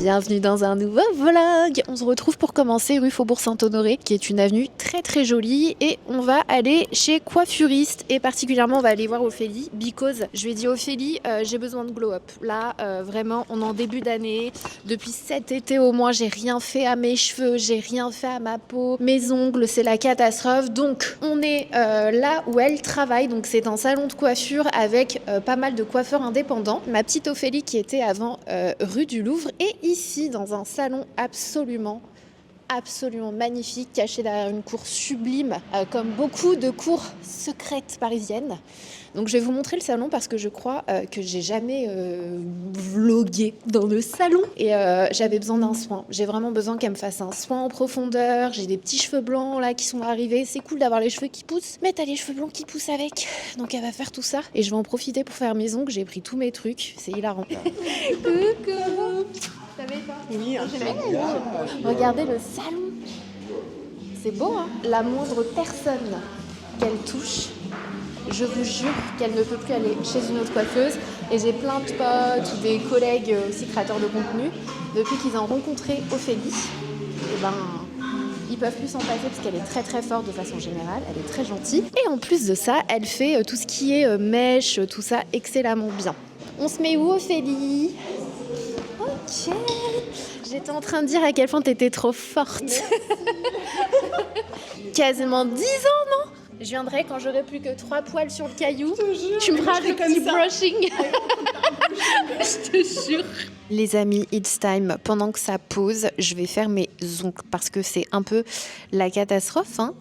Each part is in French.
Bienvenue dans un nouveau vlog. On se retrouve pour commencer rue Faubourg Saint-Honoré, qui est une avenue très très jolie, et on va aller chez Coiffuriste, et particulièrement on va aller voir Ophélie, because je lui ai dit Ophélie, j'ai besoin de glow up. Là vraiment on est en début d'année, depuis cet été au moins j'ai rien fait à mes cheveux, j'ai rien fait à ma peau, mes ongles c'est la catastrophe. Donc on est là où elle travaille, donc c'est un salon de coiffure avec pas mal de coiffeurs indépendants. Ma petite Ophélie qui était avant rue du Louvre, et ici dans un salon absolument magnifique, caché derrière une cour sublime, comme beaucoup de cours secrètes parisiennes. Donc je vais vous montrer le salon parce que je crois que j'ai jamais vlogué dans le salon, et j'avais besoin d'un soin. J'ai vraiment besoin qu'elle me fasse un soin en profondeur. J'ai des petits cheveux blancs là qui sont arrivés, c'est cool d'avoir les cheveux qui poussent, mais t'as les cheveux blancs qui poussent avec, donc elle va faire tout ça et je vais en profiter pour faire mes ongles. J'ai pris tous mes trucs, c'est hilarant. Coucou. Ça va pas? Oui, regardez le salon, c'est beau hein. La moindre personne qu'elle touche, je vous jure qu'elle ne peut plus aller chez une autre coiffeuse. Et j'ai plein de potes ou des collègues aussi créateurs de contenu, depuis qu'ils ont rencontré Ophélie, et ben ils peuvent plus s'en passer parce qu'elle est très très forte de façon générale, elle est très gentille. Et en plus de ça, elle fait tout ce qui est mèche, tout ça excellemment bien. On se met où Ophélie? Ok. J'étais en train de dire à quel point t'étais trop forte. Quasiment 10 ans, non? Je viendrai quand j'aurai plus que 3 poils sur le caillou. Tu me feras le petit brushing. Je te jure. Les amis, it's time. Pendant que ça pose, je vais faire mes ongles parce que c'est un peu la catastrophe, hein.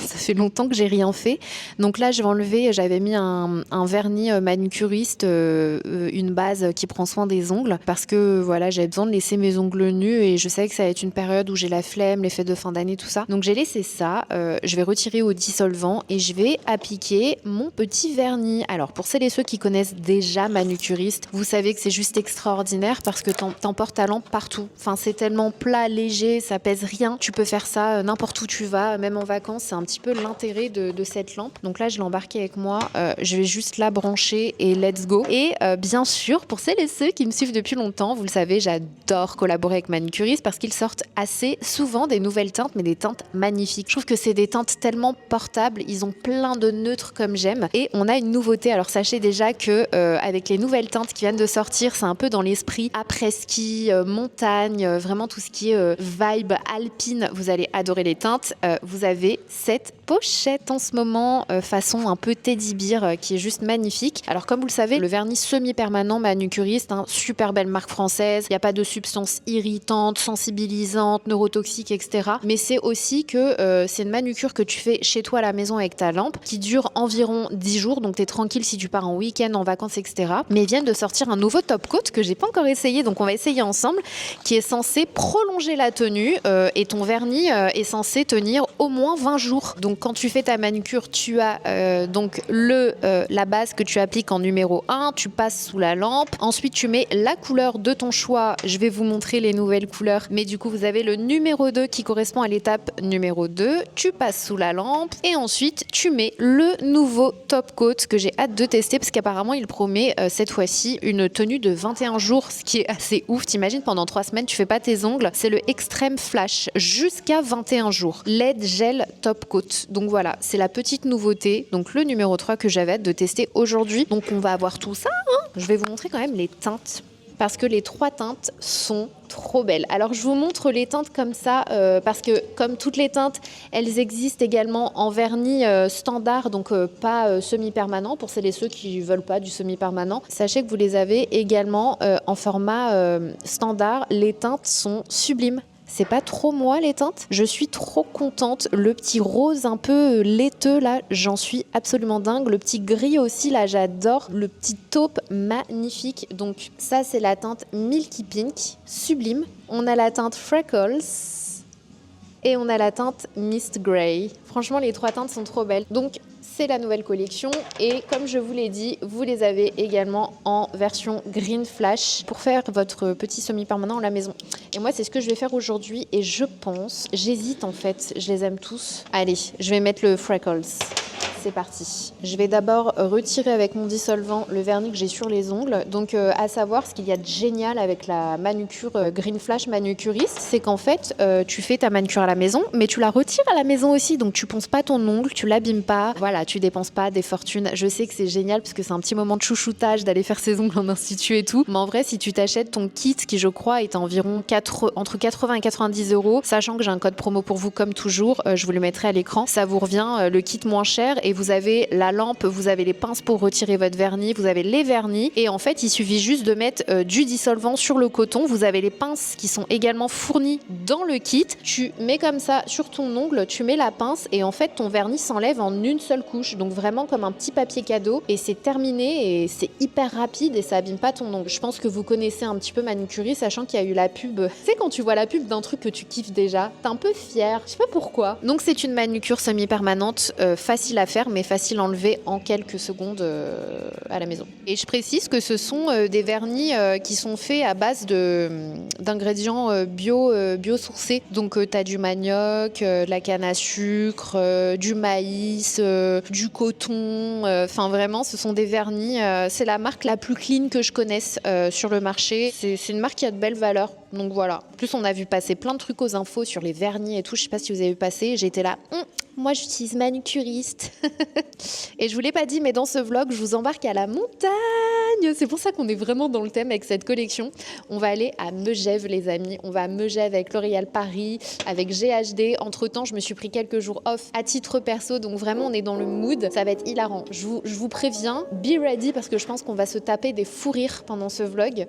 Ça fait longtemps que j'ai rien fait. Donc là, je vais enlever, j'avais mis un vernis manucuriste, une base qui prend soin des ongles, parce que voilà, j'avais besoin de laisser mes ongles nus et je savais que ça va être une période où j'ai la flemme, les fêtes de fin d'année, tout ça. Donc j'ai laissé ça, je vais retirer au dissolvant et je vais appliquer mon petit vernis. Alors pour celles et ceux qui connaissent déjà manucuriste, vous savez que c'est juste extraordinaire parce que t'emportes ta lampe partout. Enfin, c'est tellement plat, léger, ça pèse rien. Tu peux faire ça n'importe où tu vas, même en vacances. C'est un petit peu l'intérêt de cette lampe. Donc là, je l'ai embarquée avec moi. Je vais juste la brancher et let's go. Et bien sûr, pour celles et ceux qui me suivent depuis longtemps, vous le savez, j'adore collaborer avec Manucuriste parce qu'ils sortent assez souvent des nouvelles teintes, mais des teintes magnifiques. Je trouve que c'est des teintes tellement portables. Ils ont plein de neutres comme j'aime. Et on a une nouveauté. Alors sachez déjà que avec les nouvelles teintes qui viennent de sortir, c'est un peu dans l'esprit après-ski, montagne, vraiment tout ce qui est vibe alpine. Vous allez adorer les teintes. Vous avez cette pochette en ce moment façon un peu teddy bear qui est juste magnifique. Alors comme vous le savez, le vernis semi-permanent Manucuriste, hein, super belle marque française, il n'y a pas de substances irritantes, sensibilisantes, neurotoxiques, etc. Mais c'est aussi que c'est une manucure que tu fais chez toi à la maison avec ta lampe, qui dure environ 10 jours, donc t'es tranquille si tu pars en week-end, en vacances, etc. Mais ils viennent de sortir un nouveau top coat que j'ai pas encore essayé, donc on va essayer ensemble, qui est censé prolonger la tenue et ton vernis est censé tenir au moins 20 jours. Donc quand tu fais ta manucure, tu as donc la base que tu appliques en numéro 1, tu passes sous la lampe, ensuite tu mets la couleur de ton choix. Je vais vous montrer les nouvelles couleurs, mais du coup vous avez le numéro 2 qui correspond à l'étape numéro 2, tu passes sous la lampe et ensuite tu mets le nouveau top coat que j'ai hâte de tester parce qu'apparemment il promet cette fois-ci une tenue de 21 jours, ce qui est assez ouf. T'imagines, pendant 3 semaines tu fais pas tes ongles, c'est le Extreme Flash jusqu'à 21 jours. LED gel top coat. Donc voilà, c'est la petite nouveauté, donc le numéro 3 que j'avais hâte de tester aujourd'hui. Donc on va avoir tout ça, hein. Je vais vous montrer quand même les teintes parce que les 3 teintes sont trop belles. Alors je vous montre les teintes comme ça parce que comme toutes les teintes, elles existent également en vernis standard, donc pas semi-permanent pour celles et ceux qui veulent pas du semi-permanent. Sachez que vous les avez également en format standard. Les teintes sont sublimes. C'est pas trop moi les teintes. Je suis trop contente. Le petit rose un peu laiteux là, j'en suis absolument dingue. Le petit gris aussi là, j'adore. Le petit taupe magnifique. Donc ça c'est la teinte Milky Pink, sublime. On a la teinte Freckles et on a la teinte Mist Grey. Franchement les 3 teintes sont trop belles. Donc c'est la nouvelle collection et comme je vous l'ai dit, vous les avez également en version Green Flash pour faire votre petit semi-permanent à la maison. Et moi, c'est ce que je vais faire aujourd'hui et j'hésite en fait, je les aime tous. Allez, je vais mettre le Freckles. C'est parti. Je vais d'abord retirer avec mon dissolvant le vernis que j'ai sur les ongles. Donc, à savoir, ce qu'il y a de génial avec la manucure Green Flash manucuriste, c'est qu'en fait, tu fais ta manucure à la maison, mais tu la retires à la maison aussi. Donc, tu ponces pas ton ongle, tu l'abîmes pas. Voilà, tu dépenses pas des fortunes. Je sais que c'est génial parce que c'est un petit moment de chouchoutage d'aller faire ses ongles en institut et tout. Mais en vrai, si tu t'achètes ton kit, qui je crois est environ entre 80 et 90 €, sachant que j'ai un code promo pour vous comme toujours, je vous le mettrai à l'écran, ça vous revient le kit moins cher et vous avez la lampe, vous avez les pinces pour retirer votre vernis, vous avez les vernis et en fait il suffit juste de mettre du dissolvant sur le coton. Vous avez les pinces qui sont également fournies dans le kit. Tu mets comme ça sur ton ongle, tu mets la pince et en fait ton vernis s'enlève en une seule couche, donc vraiment comme un petit papier cadeau et c'est terminé et c'est hyper rapide et ça abîme pas ton ongle. Je pense que vous connaissez un petit peu Manucurie, sachant qu'il y a eu la pub. Tu sais, quand tu vois la pub d'un truc que tu kiffes déjà, t'es un peu fière, je sais pas pourquoi. Donc c'est une manucure semi-permanente, facile à faire mais facile à enlever en quelques secondes à la maison. Et je précise que ce sont des vernis qui sont faits à base d'ingrédients bio-sourcés. Donc tu as du manioc, de la canne à sucre, du maïs, du coton. Enfin vraiment, ce sont des vernis. C'est la marque la plus clean que je connaisse sur le marché. C'est une marque qui a de belles valeurs. Donc voilà. En plus, on a vu passer plein de trucs aux infos sur les vernis et tout. Je sais pas si vous avez vu passer. J'étais là... Moi, j'utilise Manucuriste. Et je vous l'ai pas dit, mais dans ce vlog, je vous embarque à la montagne. C'est pour ça qu'on est vraiment dans le thème avec cette collection. On va aller à Megève, les amis. On va à Megève avec L'Oréal Paris, avec GHD. Entre-temps, je me suis pris quelques jours off à titre perso. Donc vraiment, on est dans le mood. Ça va être hilarant. Je vous préviens, be ready parce que je pense qu'on va se taper des fous rires pendant ce vlog.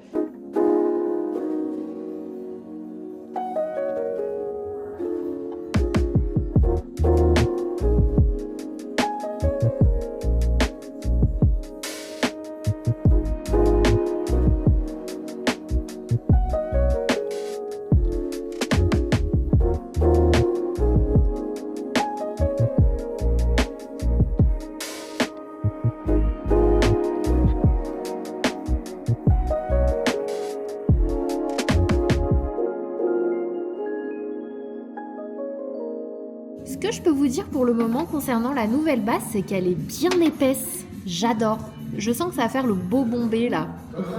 Ce que je peux vous dire pour le moment concernant la nouvelle base, c'est qu'elle est bien épaisse. J'adore. Je sens que ça va faire le beau bombé là.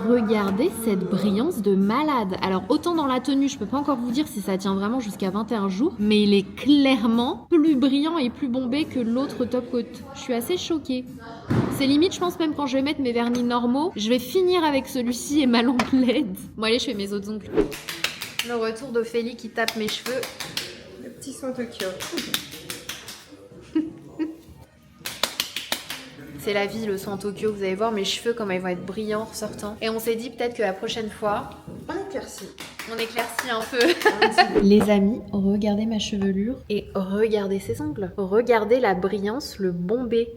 Regardez cette brillance de malade. Alors autant dans la tenue, je peux pas encore vous dire si ça tient vraiment jusqu'à 21 jours, mais il est clairement plus brillant et plus bombé que l'autre top coat. Je suis assez choquée. C'est limite, je pense même quand je vais mettre mes vernis normaux, je vais finir avec celui-ci et ma lampe LED. Bon allez, je fais mes autres ongles. Le retour d'Ophélie qui tape mes cheveux. Le petit son Tokyo. C'est la vie, le soin Tokyo. Vous allez voir mes cheveux comme ils vont être brillants en ressortant. Et on s'est dit peut-être que la prochaine fois... On éclaircit. On éclaircit un peu. Les amis, regardez ma chevelure et regardez ses ongles. Regardez la brillance, le bombé.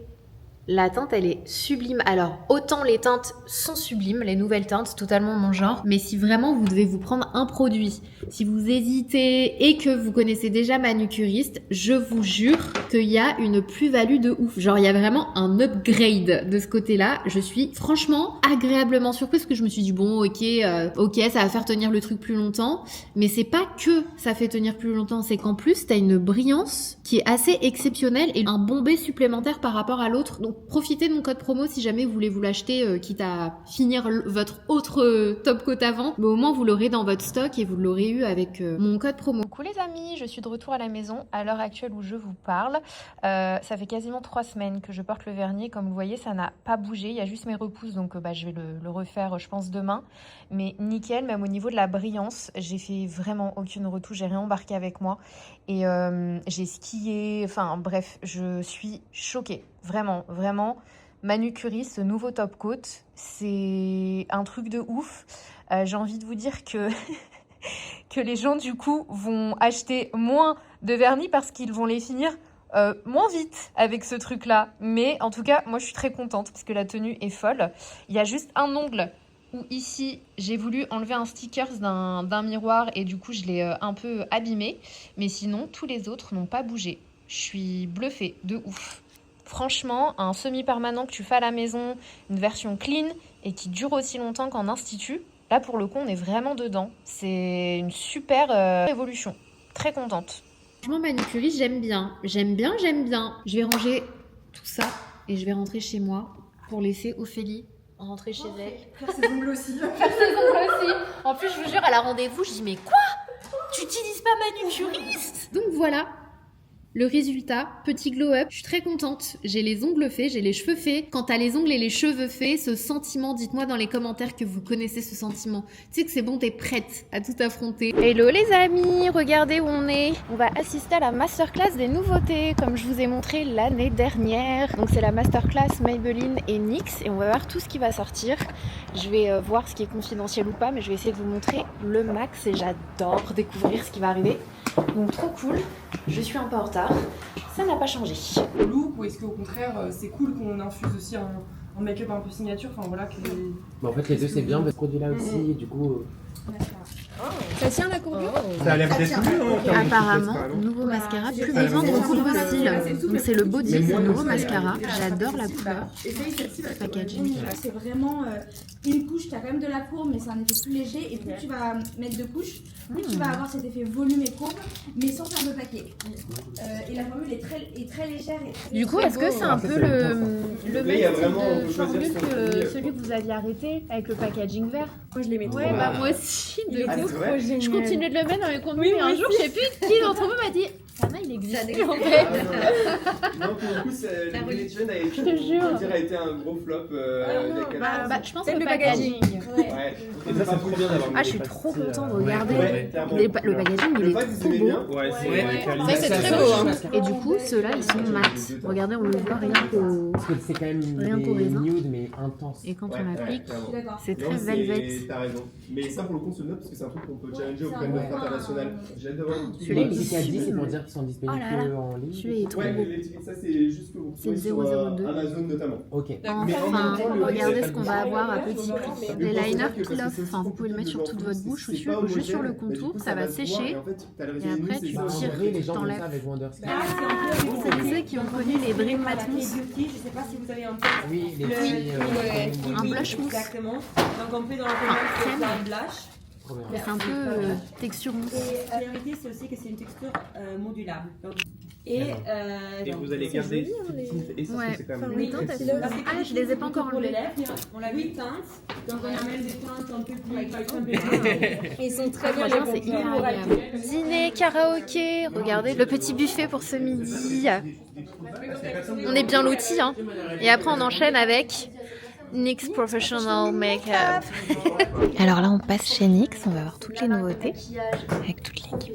La teinte, elle est sublime. Alors, autant les teintes sont sublimes, les nouvelles teintes, totalement mon genre. Mais si vraiment vous devez vous prendre un produit, si vous hésitez et que vous connaissez déjà Manucuriste, je vous jure qu'il y a une plus-value de ouf. Genre, il y a vraiment un upgrade de ce côté-là. Je suis franchement agréablement surprise parce que je me suis dit, bon, ok, ça va faire tenir le truc plus longtemps. Mais c'est pas que ça fait tenir plus longtemps, c'est qu'en plus, t'as une brillance qui est assez exceptionnelle et un bombé supplémentaire par rapport à l'autre. Donc, profitez de mon code promo si jamais vous voulez vous l'acheter, quitte à finir votre autre top coat avant. Mais au moins, vous l'aurez dans votre stock et vous l'aurez eu avec mon code promo. Coucou les amis, je suis de retour à la maison à l'heure actuelle où je vous parle. Ça fait quasiment 3 semaines que je porte le vernis. Comme vous voyez, ça n'a pas bougé. Il y a juste mes repousses, donc je vais le refaire, je pense, demain. Mais nickel, même au niveau de la brillance, j'ai fait vraiment aucune retouche. J'ai rien embarqué avec moi. Et j'ai skié. Enfin, bref, je suis choquée. Vraiment, vraiment. Manucurie, ce nouveau top coat, c'est un truc de ouf. J'ai envie de vous dire que... que les gens du coup vont acheter moins de vernis parce qu'ils vont les finir moins vite avec ce truc là, mais en tout cas moi je suis très contente parce que la tenue est folle. Il y a juste un ongle où ici j'ai voulu enlever un sticker d'un miroir et du coup je l'ai un peu abîmé, mais sinon tous les autres n'ont pas bougé. Je suis bluffée de ouf. Franchement, un semi-permanent que tu fais à la maison, une version clean et qui dure aussi longtemps qu'en institut, là pour le coup on est vraiment dedans. C'est une super évolution. Très contente. Franchement manucuriste j'aime bien. J'aime bien. Je vais ranger tout ça et je vais rentrer chez moi pour laisser Ophélie rentrer chez elle. Faire ses ongles aussi. En plus je vous jure, elle a rendez-vous, je dis mais quoi? Tu n'utilises pas manucuriste? Donc voilà. Le résultat, petit glow-up, je suis très contente. J'ai les ongles faits, j'ai les cheveux faits. Quand t'as les ongles et les cheveux faits, ce sentiment, dites-moi dans les commentaires que vous connaissez ce sentiment. Tu sais que c'est bon, t'es prête à tout affronter. Hello les amis, regardez où on est. On va assister à la masterclass des nouveautés, comme je vous ai montré l'année dernière. Donc c'est la masterclass Maybelline et NYX et on va voir tout ce qui va sortir. Je vais voir ce qui est confidentiel ou pas, mais je vais essayer de vous montrer le max et j'adore découvrir ce qui va arriver. Donc trop cool, je suis un peu en retard, ça n'a pas changé. Look ou est-ce qu'au contraire c'est cool qu'on infuse aussi un make-up un peu signature, enfin voilà que... Bah en fait les deux c'est bien, parce que ce produit là aussi et du coup... Ça tient la courbure? Ça a l'air d'être mieux. Apparemment, nouveau mascara, plus besoin de recouvre style. Donc c'est le body, c'est le nouveau mascara. J'adore la couleur. Packaging. C'est vraiment une couche, tu as quand même de la courbe, mais c'est un effet plus léger. Et plus tu vas mettre de couches, plus tu vas avoir cet effet volume et courbe, mais sans faire de paquet. Et la formule est très légère. Et très Du coup, est-ce que c'est un peu le Là, il y a même vraiment, on type peut de choisir formule ce qu'on que veut. celui que vous aviez arrêté avec le packaging vert? Moi je les mets trop. Ouais, bah moi aussi. Du coup, c'est vrai je continue de le mettre dans mes contenus. Et un jour, je sais plus qui d'entre vous m'a dit Sana, il existe en fait. Non, pour le coup, le Bullet Journal a été, Je te jure. on peut dire, a été un gros flop. il y a quelques Bah, je pense Peut-être le le packaging. Ouais. Et ça, c'est trop bien d'avoir. Ah, je suis trop contente, regardez. Ouais, clairement. Le packaging, il Le pack, est vous trop aimez beau. bien? Ouais, Ça, c'est très beau. Hein. Et du coup, ceux-là, ils sont mat. Regardez, on le voit rien qu'au. Parce que c'est quand même Rien qu'au des raisin. nudes mais intenses. Et quand on applique, clairement. c'est très Non, velvet. T'as raison. Mais ça, pour le coup, on se note parce que c'est un truc qu'on peut challenger auprès de notre international. J'adore. Celui-là, il est Le Picadi, super. c'est pour dire qu'ils sont disponibles Oh là là. que en ligne. Celui-là, il est trop Ouais, beau. ça, c'est juste que vous C'est le trouvez sur 002. Amazon notamment. Ok. Mais en Enfin, même temps, le regardez reste, ce qu'on va avoir à petit prix. Mais Les bon, liners c'est vrai que peel parce off, que c'est enfin, vous pouvez le mettre sur toute votre bouche ou juste sur le contour, ça va sécher. Et après, tu Bah, en tires, vrai, les tu gens font ça t'enlèves. avec Wonderski. C'est ceux qui ont connu les Dream Matte Mousse. Je sais pas si vous avez un peu. Oui, les petits... Un blush mousse. Exactement. Donc on peut dans le commerce faire un blush. Trop bien. C'est un peu texture mousse. Et la vérité, c'est aussi que c'est une texture modulable. Donc, et vous allez garder cette tinte et ça, Ouais. c'est quand même Les très teintes, elles stylé. sont- Ah, je les ai pas encore pour les enlevées. lèvres, on a 8 teintes. Donc on a même des teintes un peu plus. Ils sont très bien. Franchement, c'est hyper agréable. Dîner, karaoké, regardez le petit buffet pour ce midi. On est bien lotis, hein. Et après, on enchaîne avec NYX Professional Makeup. Alors là, on passe chez NYX, on va voir toutes les nouveautés avec toute l'équipe.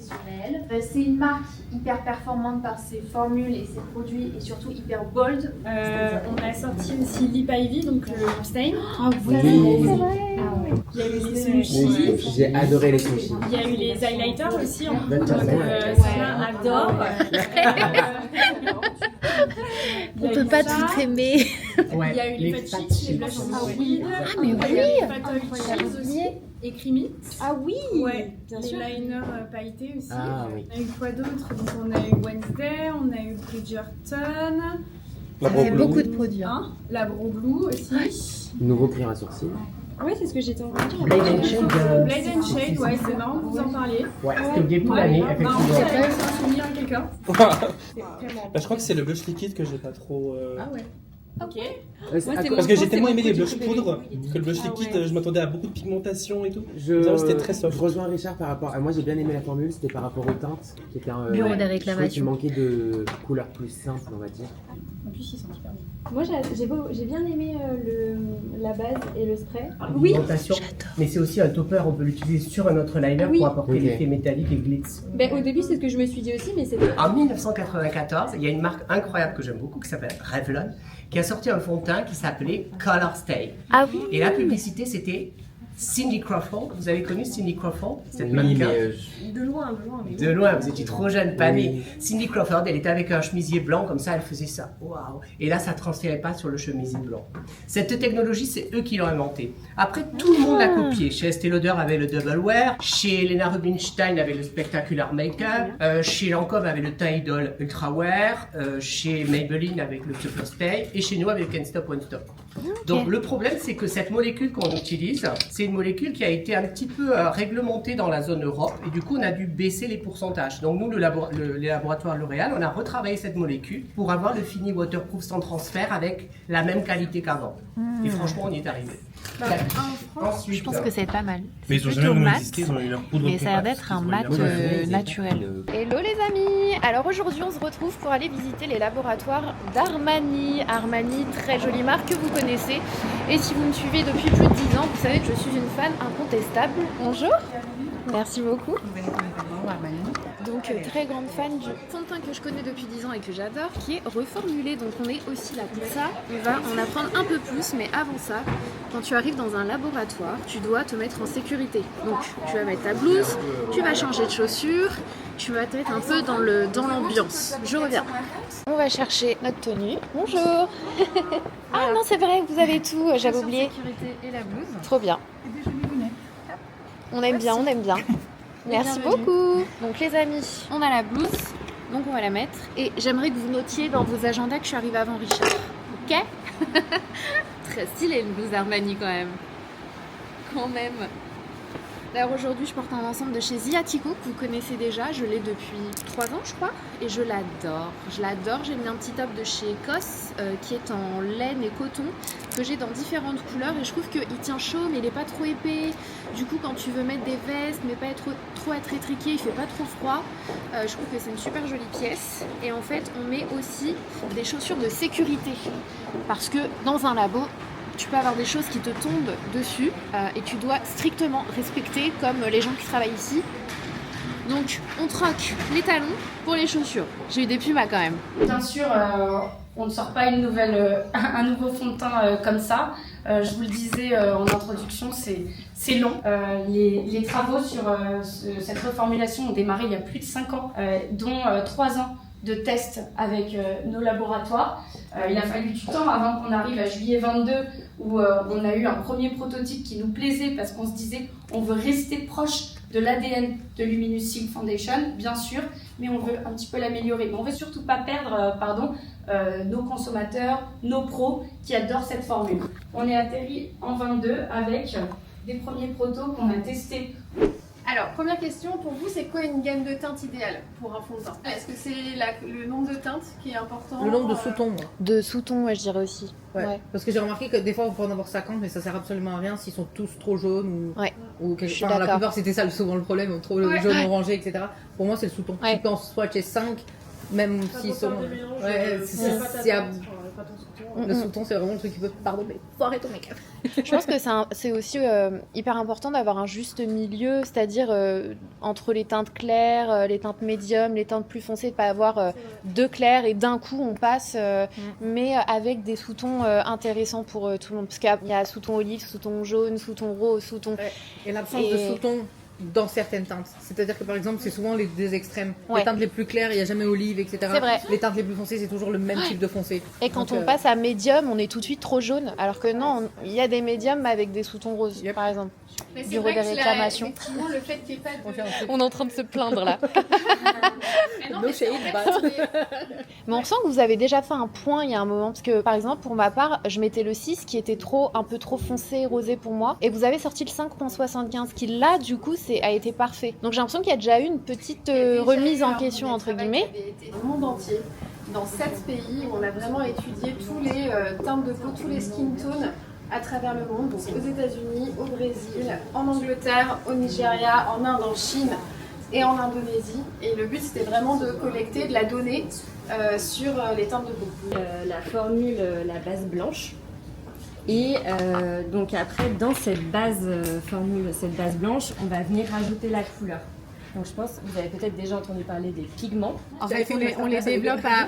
C'est une marque hyper performante par ses formules et ses produits et surtout hyper bold. On a sorti aussi Lip Ivy, donc le lip stain. Ah oui, Il y a eu les smoothies, J'ai adoré les sushis. il y a eu les highlighters aussi en poudre, donc Ouais. Sana adore. on peut pas tout aimer. Il y a eu les fat cheeks, les blushs liquides. Ah mais Il y oui, a eu les fat oil cheeks aussi et creamy. ah oui, Ouais, les liners pailletés aussi. Ah oui. On a eu quoi d'autre? Donc on a eu Wednesday, on a eu Bridgerton, ça fait beaucoup de produits. Hein. hein, la Bro Blue aussi. Nouveau crayon à sourcils. Ouais, c'est ce que j'étais en train de dire. Blade and Shade, Blade and Shade, ouais, c'est marrant que vous en parliez. Ouais, c'était au début de l'année, Bah, en effectivement. fait, j'avais un souvenir à quelqu'un. Je crois que c'est le blush liquide que j'ai pas trop... Ah ouais. Ok. Parce que j'ai tellement aimé les blushs poudres que le blush liquide, je m'attendais à beaucoup de pigmentation et tout. Non, c'était très soft. Je rejoins Richard par rapport à moi, j'ai bien aimé la formule, c'était par rapport aux teintes qui étaient un Bureau des je trouvais réclamations. qu'il manquait de couleurs plus simples, on va dire. En plus, ils sont hyper bien. Moi j'ai bien aimé la base et le spray. Oui, mais c'est aussi un topper, on peut l'utiliser sur un autre liner Oui. pour apporter Ok. l'effet métallique et glitz. Ben, au début c'est ce que je me suis dit aussi, mais c'est En 1994, il y a une marque incroyable que j'aime beaucoup qui s'appelle Revlon, qui a sorti un fond de teint qui s'appelait Color Stay. Ah oui. Et la publicité c'était Cindy Crawford. Vous avez connu Cindy Crawford, cette Oui, mannequin? mais De loin. Mais De loin, vous étiez trop jeune, pas né. Cindy Crawford, elle était avec un chemisier blanc, comme ça, elle faisait ça. Waouh! Et là, ça ne transférait pas sur le chemisier blanc. Cette technologie, c'est eux qui l'ont inventée. Après, tout le monde l'a copié. Chez Estée Lauder avait le double wear, chez Helena Rubinstein avait le spectacular make-up, chez Lancôme avait le Teint Idol ultra wear, chez Maybelline avec le Super Stay, et chez nous avec le Can't Stop Won't Stop. Donc le problème, c'est que cette molécule qu'on utilise, c'est une molécule qui a été un petit peu réglementée dans la zone Europe, et du coup on a dû baisser les pourcentages. Donc nous, les laboratoires L'Oréal, on a retravaillé cette molécule pour avoir le fini waterproof sans transfert avec la même qualité qu'avant. Et franchement, on y est arrivé. Ensuite, Je pense que c'est pas mal. Mais C'est ils ont plutôt jamais mat, existé, ils ont eu leur poudre. mais ça a l'air d'être un mat naturel. Hello les amis. Alors aujourd'hui on se retrouve pour aller visiter les laboratoires d'Armani. Armani, très jolie marque que vous connaissez. Et si vous me suivez depuis plus de 10 ans, vous savez que je suis une fan incontestable. Bonjour. Merci beaucoup. Donc très grande fan du fond de teint que je connais depuis 10 ans et que j'adore, qui est reformulé. Donc on est aussi là pour ça. On va en apprendre un peu plus, mais avant ça, quand tu arrives dans un laboratoire, tu dois te mettre en sécurité. Donc tu vas mettre ta blouse, tu vas changer de chaussures, tu vas être un peu dans l'ambiance. Je reviens. On va chercher notre tenue. Bonjour. Ah non, c'est vrai, vous avez tout, j'avais oublié. Sécurité et la blouse. Trop bien. Et des jolis bonnets. On aime bien, on aime bien. Merci beaucoup. Donc les amis, on a la blouse, donc on va la mettre. Et j'aimerais que vous notiez dans vos agendas que je suis arrivée avant Richard. Ok. Très stylé une blouse Armani quand même. D'ailleurs aujourd'hui je porte un ensemble de chez Ziatico que vous connaissez déjà, je l'ai depuis 3 ans je crois et je l'adore. J'ai mis un petit top de chez Cos qui est en laine et coton que j'ai dans différentes couleurs et je trouve qu'il tient chaud mais il n'est pas trop épais. Du coup quand tu veux mettre des vestes mais pas être trop être étriqué, il fait pas trop froid. Je trouve que c'est une super jolie pièce et en fait on met aussi des chaussures de sécurité parce que dans un labo tu peux avoir des choses qui te tombent dessus et tu dois strictement respecter comme les gens qui travaillent ici. Donc on troque les talons pour les chaussures. J'ai eu des pumas quand même. Bien sûr, on ne sort pas un nouveau fond de teint comme ça. Je vous le disais en introduction, c'est long. Les travaux sur cette reformulation ont démarré il y a plus de 5 ans, dont 3 ans de tests avec nos laboratoires. Il a fallu du temps avant qu'on arrive à juillet 22 où on a eu un premier prototype qui nous plaisait parce qu'on se disait on veut rester proche de l'ADN de Luminous Silk Foundation, bien sûr, mais on veut un petit peu l'améliorer. Mais on veut surtout pas perdre nos consommateurs, nos pros qui adorent cette formule. On est atterri en 22 avec des premiers protos qu'on a testés. Alors, première question, pour vous, c'est quoi une gamme de teintes idéale pour un fond de teint? Est-ce que c'est le nombre de teintes qui est important? Le nombre de sous-tons, moi. De sous-tons, ouais, je dirais aussi. Ouais. Parce que j'ai remarqué que des fois, on peut en avoir 50, mais ça sert absolument à rien s'ils sont tous trop jaunes ou quelque chose. Enfin, la plupart, c'était ça souvent le problème, trop jaune, orangé, etc. Pour moi, c'est le sous-ton. Tu peux en swatcher 5, même s'ils sont. Le sous-ton, c'est vraiment le truc qui peut. Pardon, mais faut arrêter ton make-up. Je pense que c'est aussi hyper important d'avoir un juste milieu, c'est-à-dire entre les teintes claires, les teintes médium, les teintes plus foncées, de pas avoir deux clairs et d'un coup on passe, mais avec des sous-tons intéressants pour tout le monde. Parce qu'il y a sous-ton olive, sous-ton jaune, sous-ton rose, sous-ton. Ouais. Et l'absence de sous-ton dans certaines teintes. C'est-à-dire que par exemple, c'est souvent les deux extrêmes. Les teintes les plus claires, il n'y a jamais olive, etc. C'est vrai. Les teintes les plus foncées, c'est toujours le même type de foncé. Et quand on passe à médium, on est tout de suite trop jaune. Alors que non, il y a des médiums avec des sous-tons roses, par exemple. Mais c'est Bureau vrai des que réclamations. effectivement, le fait qu'il n'y ait pas de... On est en train de se plaindre là. No shade, Mais on sent que vous avez déjà fait un point il y a un moment. Parce que par exemple, pour ma part, je mettais le 6 qui était un peu trop foncé, rosé pour moi. Et vous avez sorti le 5.75 qui là, du coup, a été parfait. Donc j'ai l'impression qu'il y a déjà eu une petite remise en question, entre guillemets. Le monde entier, dans 7 pays, où on a vraiment étudié tous les teintes de peau, tous les skin tones à travers le monde, donc aux États-Unis, au Brésil, en Angleterre, au Nigeria, en Inde, en Chine et en Indonésie. Et le but c'était vraiment de collecter de la donnée sur les teintes de peau. La formule, la base blanche. Et donc après, dans cette base formule, cette base blanche, on va venir rajouter la couleur. Donc je pense que vous avez peut-être déjà entendu parler des pigments. En fait, on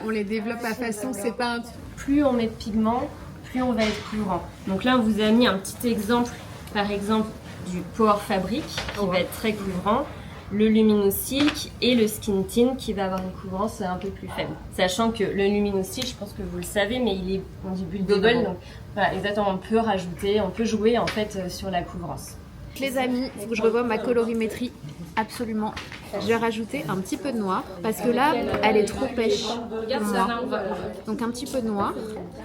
les développe à façon, c'est pas plus on met de pigments, plus on va être courant. Donc là, on vous a mis un petit exemple, par exemple, du Power Fabric qui va être très couvrant, le Lumino Silk et le Skin Tint qui va avoir une couvrance un peu plus faible. Sachant que le Lumino Silk, je pense que vous le savez, mais il est en début de bubble, donc voilà, exactement, on peut rajouter, on peut jouer en fait sur la couvrance. Les amis, il faut que je revoie ma colorimétrie, absolument. Je vais rajouter un petit peu de noir, parce que là, elle est trop pêche pour moi. Donc un petit peu de noir.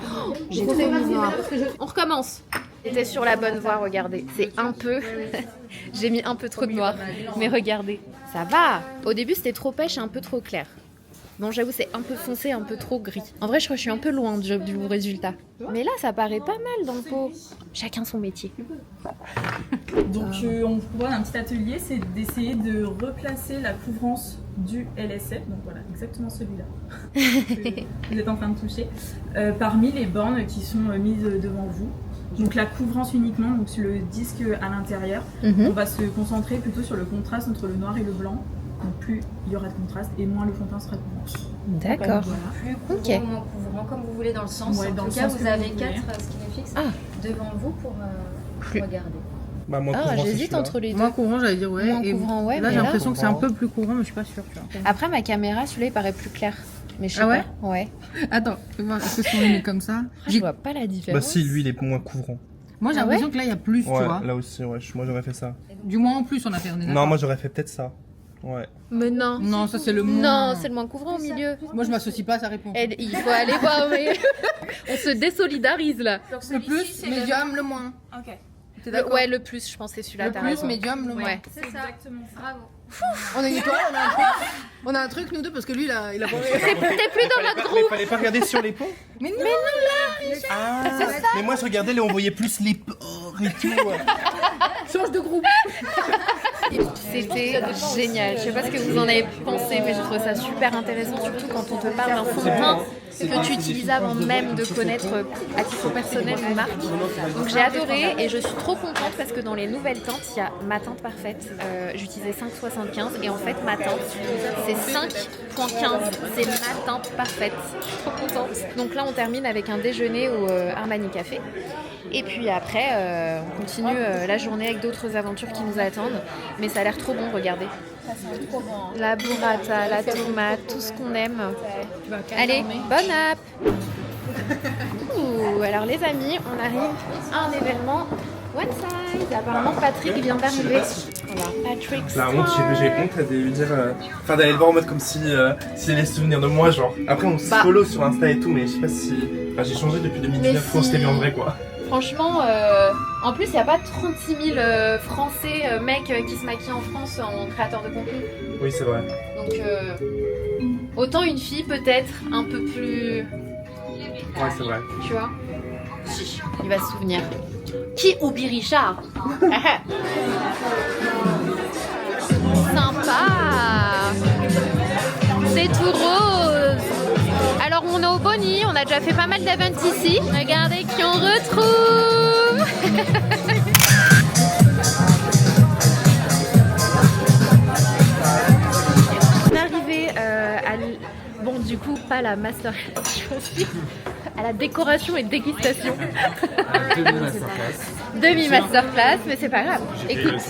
Oh, j'ai trop mis de noir. On recommence. J'étais sur la bonne voie, regardez. C'est un peu... J'ai mis un peu trop de noir, mais regardez. Ça va. Au début, c'était trop pêche et un peu trop clair. Bon, j'avoue, c'est un peu foncé, un peu trop gris. En vrai, je crois que je suis un peu loin du résultat. Mais là, ça paraît pas mal dans le pot. Chacun son métier. Donc, on vous propose un petit atelier, c'est d'essayer de replacer la couvrance du LSF, donc voilà, exactement celui-là que vous êtes en train de toucher, parmi les bornes qui sont mises devant vous. Donc la couvrance uniquement, donc sur le disque à l'intérieur, on va se concentrer plutôt sur le contraste entre le noir et le blanc. Donc plus il y aura de contraste et moins le fond de teint sera couvrant. D'accord. Plus couvrant ou moins couvrant, comme vous voulez dans le sens. Ouais, en tout cas, vous avez 4 Skinifix devant vous pour regarder. Bah, moins couvrant, j'hésite entre les deux. Moins couvrant, j'allais dire ouais. Moins couvrant, ouais. Là, j'ai l'impression que c'est un peu plus couvrant, mais je suis pas sûre. Tu vois. Après, ma caméra, celui-là, il paraît plus clair. Mais je sais ouais pas. Ouais. Attends, est-ce que si on le met comme ça, je vois pas la différence. Bah si, lui, il est moins couvrant. Moi, j'ai l'impression que là, il y a plus, tu vois. Là aussi, ouais. Moi, j'aurais fait ça. Du moins en plus, on a fait. On est non, moi, j'aurais fait peut-être ça. Ouais. Mais non. Non, ça c'est le moins. Non, c'est le moins couvrant au milieu. Moi, je m'associe pas à sa réponse. Il faut aller voir. Mais... On se désolidarise là. Le plus, médium, le moins. Ok. T'es d'accord ? Ouais, le plus, je pense que c'est celui-là. Le plus, médium, le moins. Ouais. C'est exactement ça. Bravo. On a une étoile, on a un truc nous deux parce que lui il a pas. T'es plus dans notre groupe. Fallait pas regarder sur les ponts. Mais non là. Ah, mais moi je regardais, là on voyait plus les porcs et tout. Change de groupe. C'était génial. Je sais pas ce que vous en avez pensé, mais je trouve ça super intéressant, surtout quand on te parle d'un fond de teint que tu utilises avant même de connaître à titre personnel une marque. Donc j'ai adoré et je suis trop contente parce que dans les nouvelles teintes, il y a ma teinte parfaite. J'utilisais 5,75 et en fait ma teinte c'est 5,15. C'est ma teinte parfaite. Je suis trop contente. Donc là on termine avec un déjeuner au Armani Café. Et puis après, on continue la journée avec d'autres aventures qui nous attendent. Mais ça a l'air trop bon, regardez. La burrata, la tomate, tout ce qu'on aime. Allez, bonne app. Alors les amis, on arrive à un événement One Size. Apparemment Patrick vient d'arriver. Voilà, Patrick. La honte, j'ai honte de lui dire, enfin d'aller le voir en mode comme si s'il allait se souvenir de moi, genre. Après on se follow sur Insta et tout, mais je sais pas si, enfin j'ai changé depuis 2019 quand on s'était vu en vrai quoi. Franchement, en plus, il n'y a pas 36 000 Français, mecs qui se maquillent en France en créateur de contenu. Oui, c'est vrai. Donc, autant une fille peut-être un peu plus... Ouais, c'est vrai. Tu vois ? Si, il va se souvenir. Qui oublie Richard ? Sympa ! C'est tout rose. Alors on est au Bonny, on a déjà fait pas mal d'events ici. Regardez qui on retrouve. On est arrivé à... Bon du coup pas la master à la décoration et dégustation. Demi-masterclass, mais c'est pas grave. Écoute,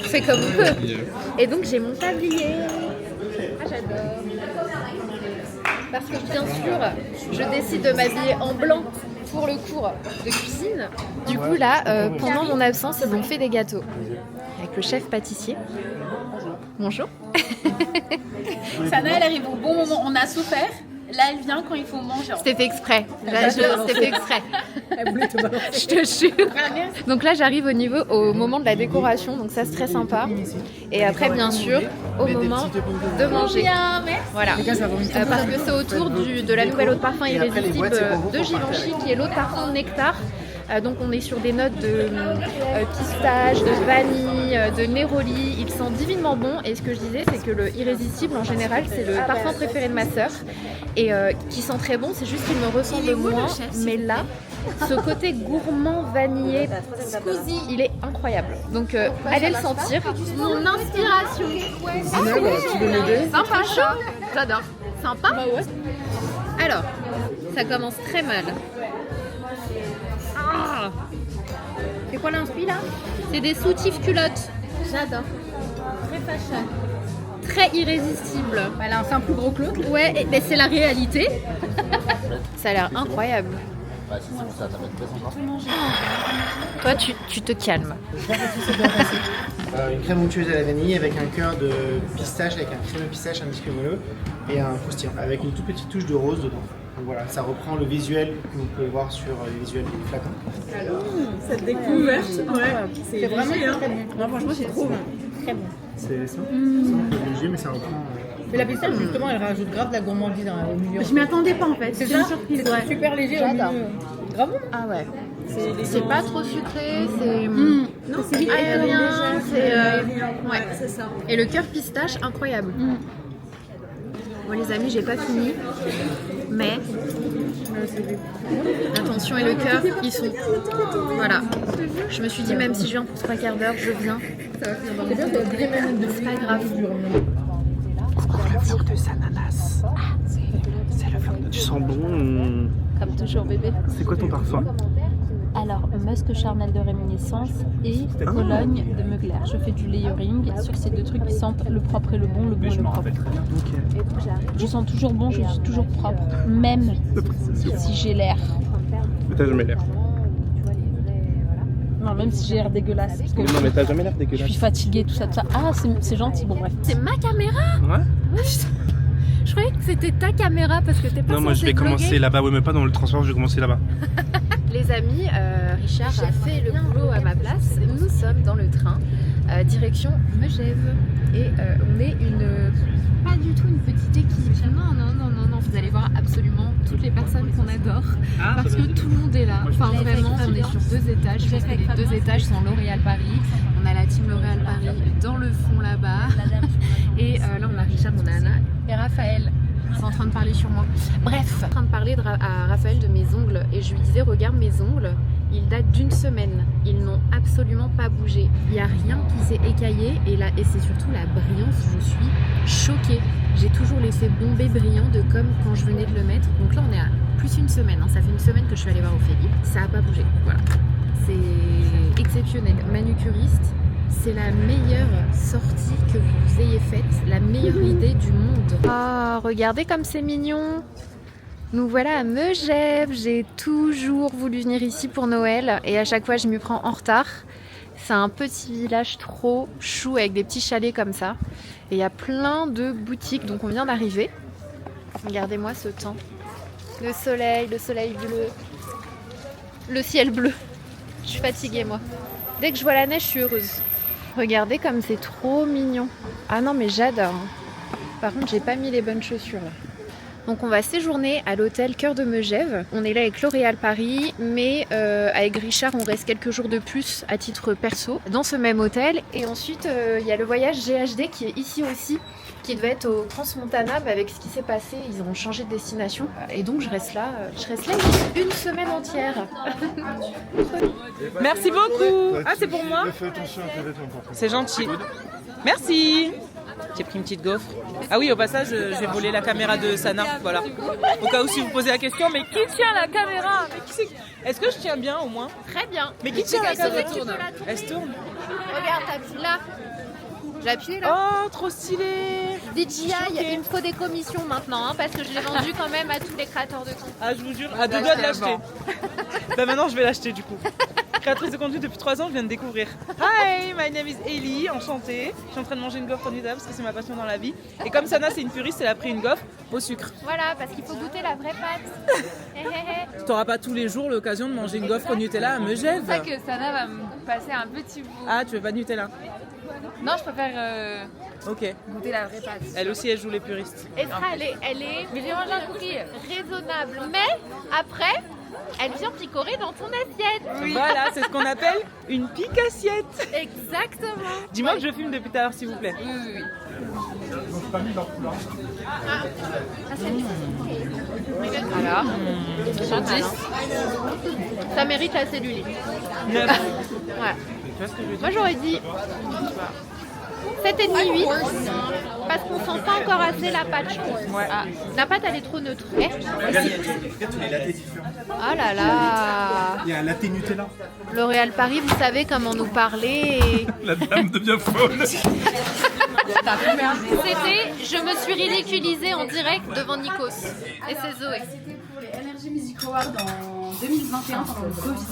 c'est comme on peut. Et donc j'ai mon tablier. Ah j'adore. Parce que bien sûr, je décide de m'habiller en blanc pour le cours de cuisine. Du coup là, pendant mon absence, ils ont fait des gâteaux avec le chef pâtissier. Bonjour. Sana, elle arrive au bon moment. On a souffert. Là, elle vient quand il faut manger. C'était fait exprès. C'était fait exprès. Je te jure. Donc là, j'arrive au moment de la décoration. Donc ça, c'est très sympa. Et après, bien sûr, au moment de manger. Voilà. Parce que c'est autour de la nouvelle eau de parfum irrésistible de Givenchy, qui est l'eau de parfum Nectar. Donc on est sur des notes de pistache, de vanille, de néroli. Il sent divinement bon. Et ce que je disais, c'est que le irrésistible en général, c'est le parfum préféré de ma sœur. Et qui sent très bon, c'est juste qu'il me ressemble moins. Mais là, ce côté gourmand vanillé, il est incroyable. Donc allez le sentir. Mon inspiration. Tu veux m'aider ? Sympa chaud. J'adore. Sympa. Alors, ça commence très mal. C'est quoi l'inspi là? C'est des soutifs culottes. J'adore. Très fashion. Très irrésistible. Elle a un sein plus gros que l'autre. Ouais, mais c'est la réalité. Ça a l'air incroyable. Toi, tu te calmes. Une crème onctueuse à la vanille avec un cœur de pistache, avec un crémeux pistache, un biscuit moelleux et un croustillant avec une toute petite touche de rose dedans. Donc voilà, ça reprend le visuel que vous pouvez voir sur les visuels du flacon. Alors, cette découverte, c'est vraiment léger, hein. très bon. Non, franchement, c'est trop bon. Très bon. C'est ça. C'est un peu léger, mais ça reprend. Mais la pistache, justement, elle rajoute grave de la gourmandise au milieu. Je m'y attendais pas en fait. C'est une ça, surprise. c'est super léger au milieu. Grave bon. Ah ouais. C'est pas trop sucré, c'est Non, c'est aérien, c'est Ouais, c'est ça. Et le cœur pistache, incroyable. Bon les amis, j'ai pas fini, mais attention, et le cœur, ils sont... Voilà. Je me suis dit, même si je viens pour 3 quarts d'heure, je viens. C'est bien, c'est pas grave. Le de Sananas. C'est le fleur. Tu sens bon? Comme toujours, bébé. C'est quoi ton parfum? Alors, musc charnel de réminiscence et Cologne de Mugler. Je fais du layering sur ces deux trucs qui sentent le propre et le bon, le bon et le propre. Je sens toujours bon, je suis toujours propre, même si j'ai l'air. T'as jamais l'air. Non, même si j'ai l'air dégueulasse. Parce que Non, mais t'as jamais l'air je dégueulasse. suis fatiguée, tout ça, tout ça. Ah, c'est gentil, bon bref. C'est ma caméra? Ouais. Oui. Je croyais que c'était ta caméra parce que t'es pas Non, moi je vais commencer là-bas. Ouais, mais pas dans le transport, je vais commencer là-bas. Les amis, Richard a fait le boulot à ma place. Nous sommes dans le train, direction Megève. Et on est pas du tout une petite équipe. Non, vous allez voir absolument toutes les personnes qu'on adore. Parce que tout le monde est là. Enfin vraiment, on est sur 2 étages. Je pense que les 2 étages sont L'Oréal Paris. On a la team L'Oréal Paris dans le fond là-bas. Et là on a Richard, on a Anna et Raphaël. Ils sont en train de parler sur moi. Bref, je suis en train de parler à Raphaël de mes ongles et je lui disais, regarde mes ongles, ils datent d'1 semaine. Ils n'ont absolument pas bougé. Il n'y a rien qui s'est écaillé et c'est surtout la brillance. Je suis choquée. J'ai toujours l'effet bombé brillant de comme quand je venais de le mettre. Donc là, on est à plus d'1 semaine. Ça fait 1 semaine que je suis allée voir Ophélie. Ça n'a pas bougé. Voilà. C'est exceptionnel. Manucuriste. C'est la meilleure sortie que vous ayez faite, la meilleure idée du monde. Ah, regardez comme c'est mignon. Nous voilà à Megève. J'ai toujours voulu venir ici pour Noël et à chaque fois je m'y prends en retard. C'est un petit village trop chou avec des petits chalets comme ça. Et il y a plein de boutiques, donc on vient d'arriver. Regardez-moi ce temps. Le soleil bleu, le ciel bleu. Je suis fatiguée moi. Dès que je vois la neige, je suis heureuse. Regardez comme c'est trop mignon. Ah non mais j'adore. Par contre j'ai pas mis les bonnes chaussures là. Donc on va séjourner à l'hôtel Cœur de Megève. On est là avec L'Oréal Paris, mais avec Richard on reste quelques jours de plus à titre perso dans ce même hôtel. Et ensuite il y a le voyage GHD qui est ici aussi, qui devait être au Transmontana, mais avec ce qui s'est passé, ils ont changé de destination. Et donc je reste là 1 semaine entière. Merci beaucoup. Ah, c'est pour moi? C'est gentil. Merci. J'ai pris une petite gaufre. Ah oui, au passage, j'ai volé la caméra de Sana. Voilà. Au cas où si vous posez la question, mais qui tient la caméra? Est-ce que je tiens bien au moins? Très bien. Mais qui tient la caméra? Elle se tourne. Regarde, t'appuies là. J'ai appuyé là. Oh, trop stylé. DJI, il me faut des commissions maintenant, parce que je l'ai vendu quand même à tous les créateurs de contenu. Ah, je vous jure, à 2 doigts de l'acheter. Bah maintenant, je vais l'acheter du coup. Créatrice de contenu depuis 3 ans, je viens de découvrir. Hi, my name is Ellie, enchantée. Je suis en train de manger une gaufre au Nutella parce que c'est ma passion dans la vie. Et comme Sana, c'est une puriste, elle a pris une gaufre au sucre. Voilà, parce qu'il faut goûter la vraie pâte. T'auras pas tous les jours l'occasion de manger une gaufre au Nutella à Megève. C'est pour ça que Sana va me passer un petit bout. Ah, tu veux pas de Nutella? Non, je préfère Ok. goûter la vraie pâte. Elle aussi, elle joue les puristes. Esra, elle est Mais j'ai mangé un cookie. raisonnable, mais après, elle vient picorer dans ton assiette. Oui. Voilà, c'est ce qu'on appelle une pique assiette. Exactement. Dis-moi que je fume depuis tout à l'heure, s'il vous plaît. Oui. Alors, sur 10, ça mérite la cellulite. 9. Ouais. Tu vois ce que je veux dire? Moi j'aurais dit 7,5, 8. Parce qu'on sent pas encore assez la pâte, je trouve. Ouais. Ah, la pâte, elle est trop neutre. Regarde tous les latés différents. Oh là là. Il y a un latte Nutella. L'Oréal Paris, vous savez comment nous parler. Et... La dame devient folle. C'était, je me suis ridiculisée en direct devant Nikos. Et c'est Zoé. C'était pour les Energy Music Awards en 2021 pendant le Covid.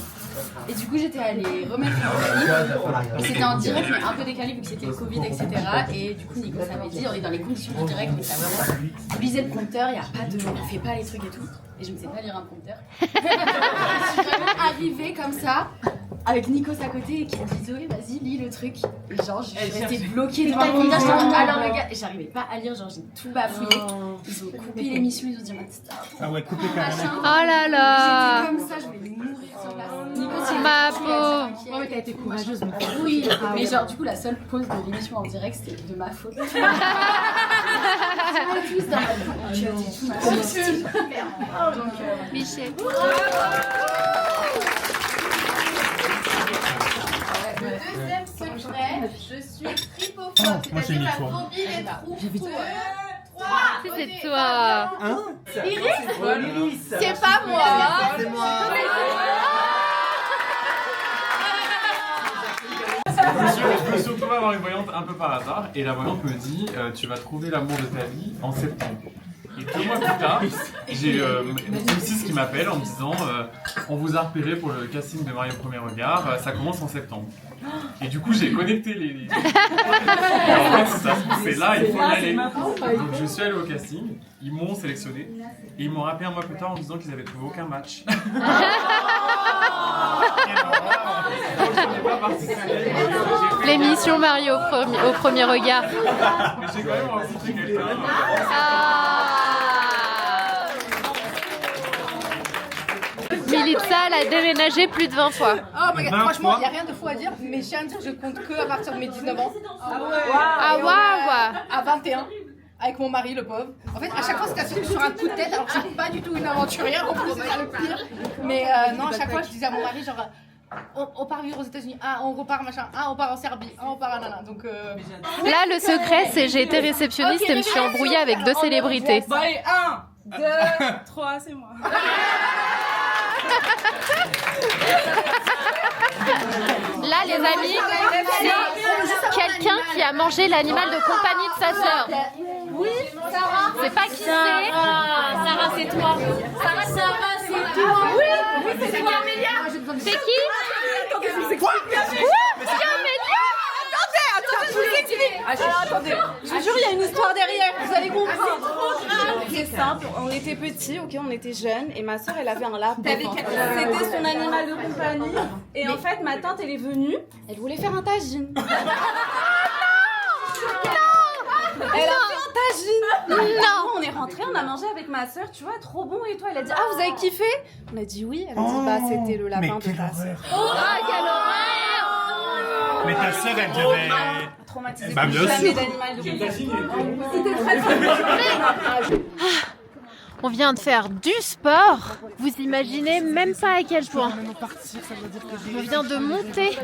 Et du coup, j'étais allée remettre le clip. C'était en direct, mais un peu décalé vu que c'était le Covid, etc. Et du coup, Nico m'avait dit, on est dans les conditions du direct, mais ça vraiment lisez le prompteur, il n'y a pas de. On fait pas les trucs et tout. Et je ne sais pas lire un prompteur. Je suis vraiment arrivée comme ça, avec Nikos à côté, et qui a dit Zoé, vas-y, lis le truc. Et genre, je suis restée bloquée devant le prompteur. J'étais en alors le gars, j'arrivais pas à lire, genre, j'ai tout bafouillé. Ils ont coupé l'émission, ils ont dit, ah ouais, coupé carrément. Oh là là. J'étais comme ça, je voulais mourir sur place. Ma pauvre. Oh, mais t'as été courageuse, mais oui. Mais genre, du coup, la seule pause de l'émission en direct, c'était de ma faute. Tu as dit tout, ma donc, Michel. Le deuxième secret, je suis tripophobe. Moi j'ai mis La toi. phobie des trous. C'est toi. Hein Iris. C'est pas moi. C'est moi. Je me suis retrouvé à voir une voyante un peu par hasard et la voyante me dit tu vas trouver l'amour de ta vie en septembre. Et 2 mois plus tard, j'ai M6 qui m'appelle en me disant on vous a repéré pour le casting de Mario Premier Regard, ça commence en septembre. Et du coup j'ai connecté les... Et en fait c'est là, il faut y aller. Donc je suis allé au casting, ils m'ont sélectionné et ils m'ont rappelé un mois plus tard en me disant qu'ils avaient trouvé aucun match. L'émission Mario au premier regard. Mais j'ai quand même rencontré quelqu'un. Militza, elle a déménagé plus de 20 fois. Oh my god, franchement, il n'y a rien de fou à dire, mais je tiens à dire que je compte que à partir de mes 19 ans. Ah waouh. À 21. Avec mon mari, le pauvre. En fait, à chaque fois, c'était sur un coup de tête, alors que je suis pas du tout une aventurière, on peut faire le pire. Mais non, à chaque fois, je disais à mon mari, genre, on part vivre aux États-Unis, ah, on repart machin, ah, on part en Serbie, ah, on part à nana. Donc, Là, le secret, c'est j'ai été réceptionniste et me suis embrouillée avec 2 célébrités. Bon, allez, 1, 2, 3, c'est moi. Là, les amis, c'est quelqu'un qui a mangé l'animal de compagnie de sa sœur. Oui, Sarah. C'est pas qui c'est. Sarah, c'est toi. Sarah, c'est toi. Oui, c'est toi. C'est qui? c'est quoi? Attends, je vous explique. Attendez, je vous jure, il y a une histoire derrière, vous allez comprendre. C'est simple, on était petits, ok, on était jeunes, et ma soeur elle avait un lapin. T'avais quel âge? C'était son animal de compagnie. Et en fait, ma tante elle est venue, elle voulait faire un tagine. Elle a fait un tagine. Non. On est rentrés, on a mangé avec ma soeur, tu vois, trop bon et toi. Elle a dit, ah, vous avez kiffé? On a dit oui. Elle a dit, bah c'était le lapin de ta soeur. Ah, quelle horreur. Mais ta sœur, elle devait... Traumatisée. Bah, bien jamais sûr. d'animal de compagnie. C'était très On vient de faire du sport. Vous imaginez même pas à quel point. On vient de monter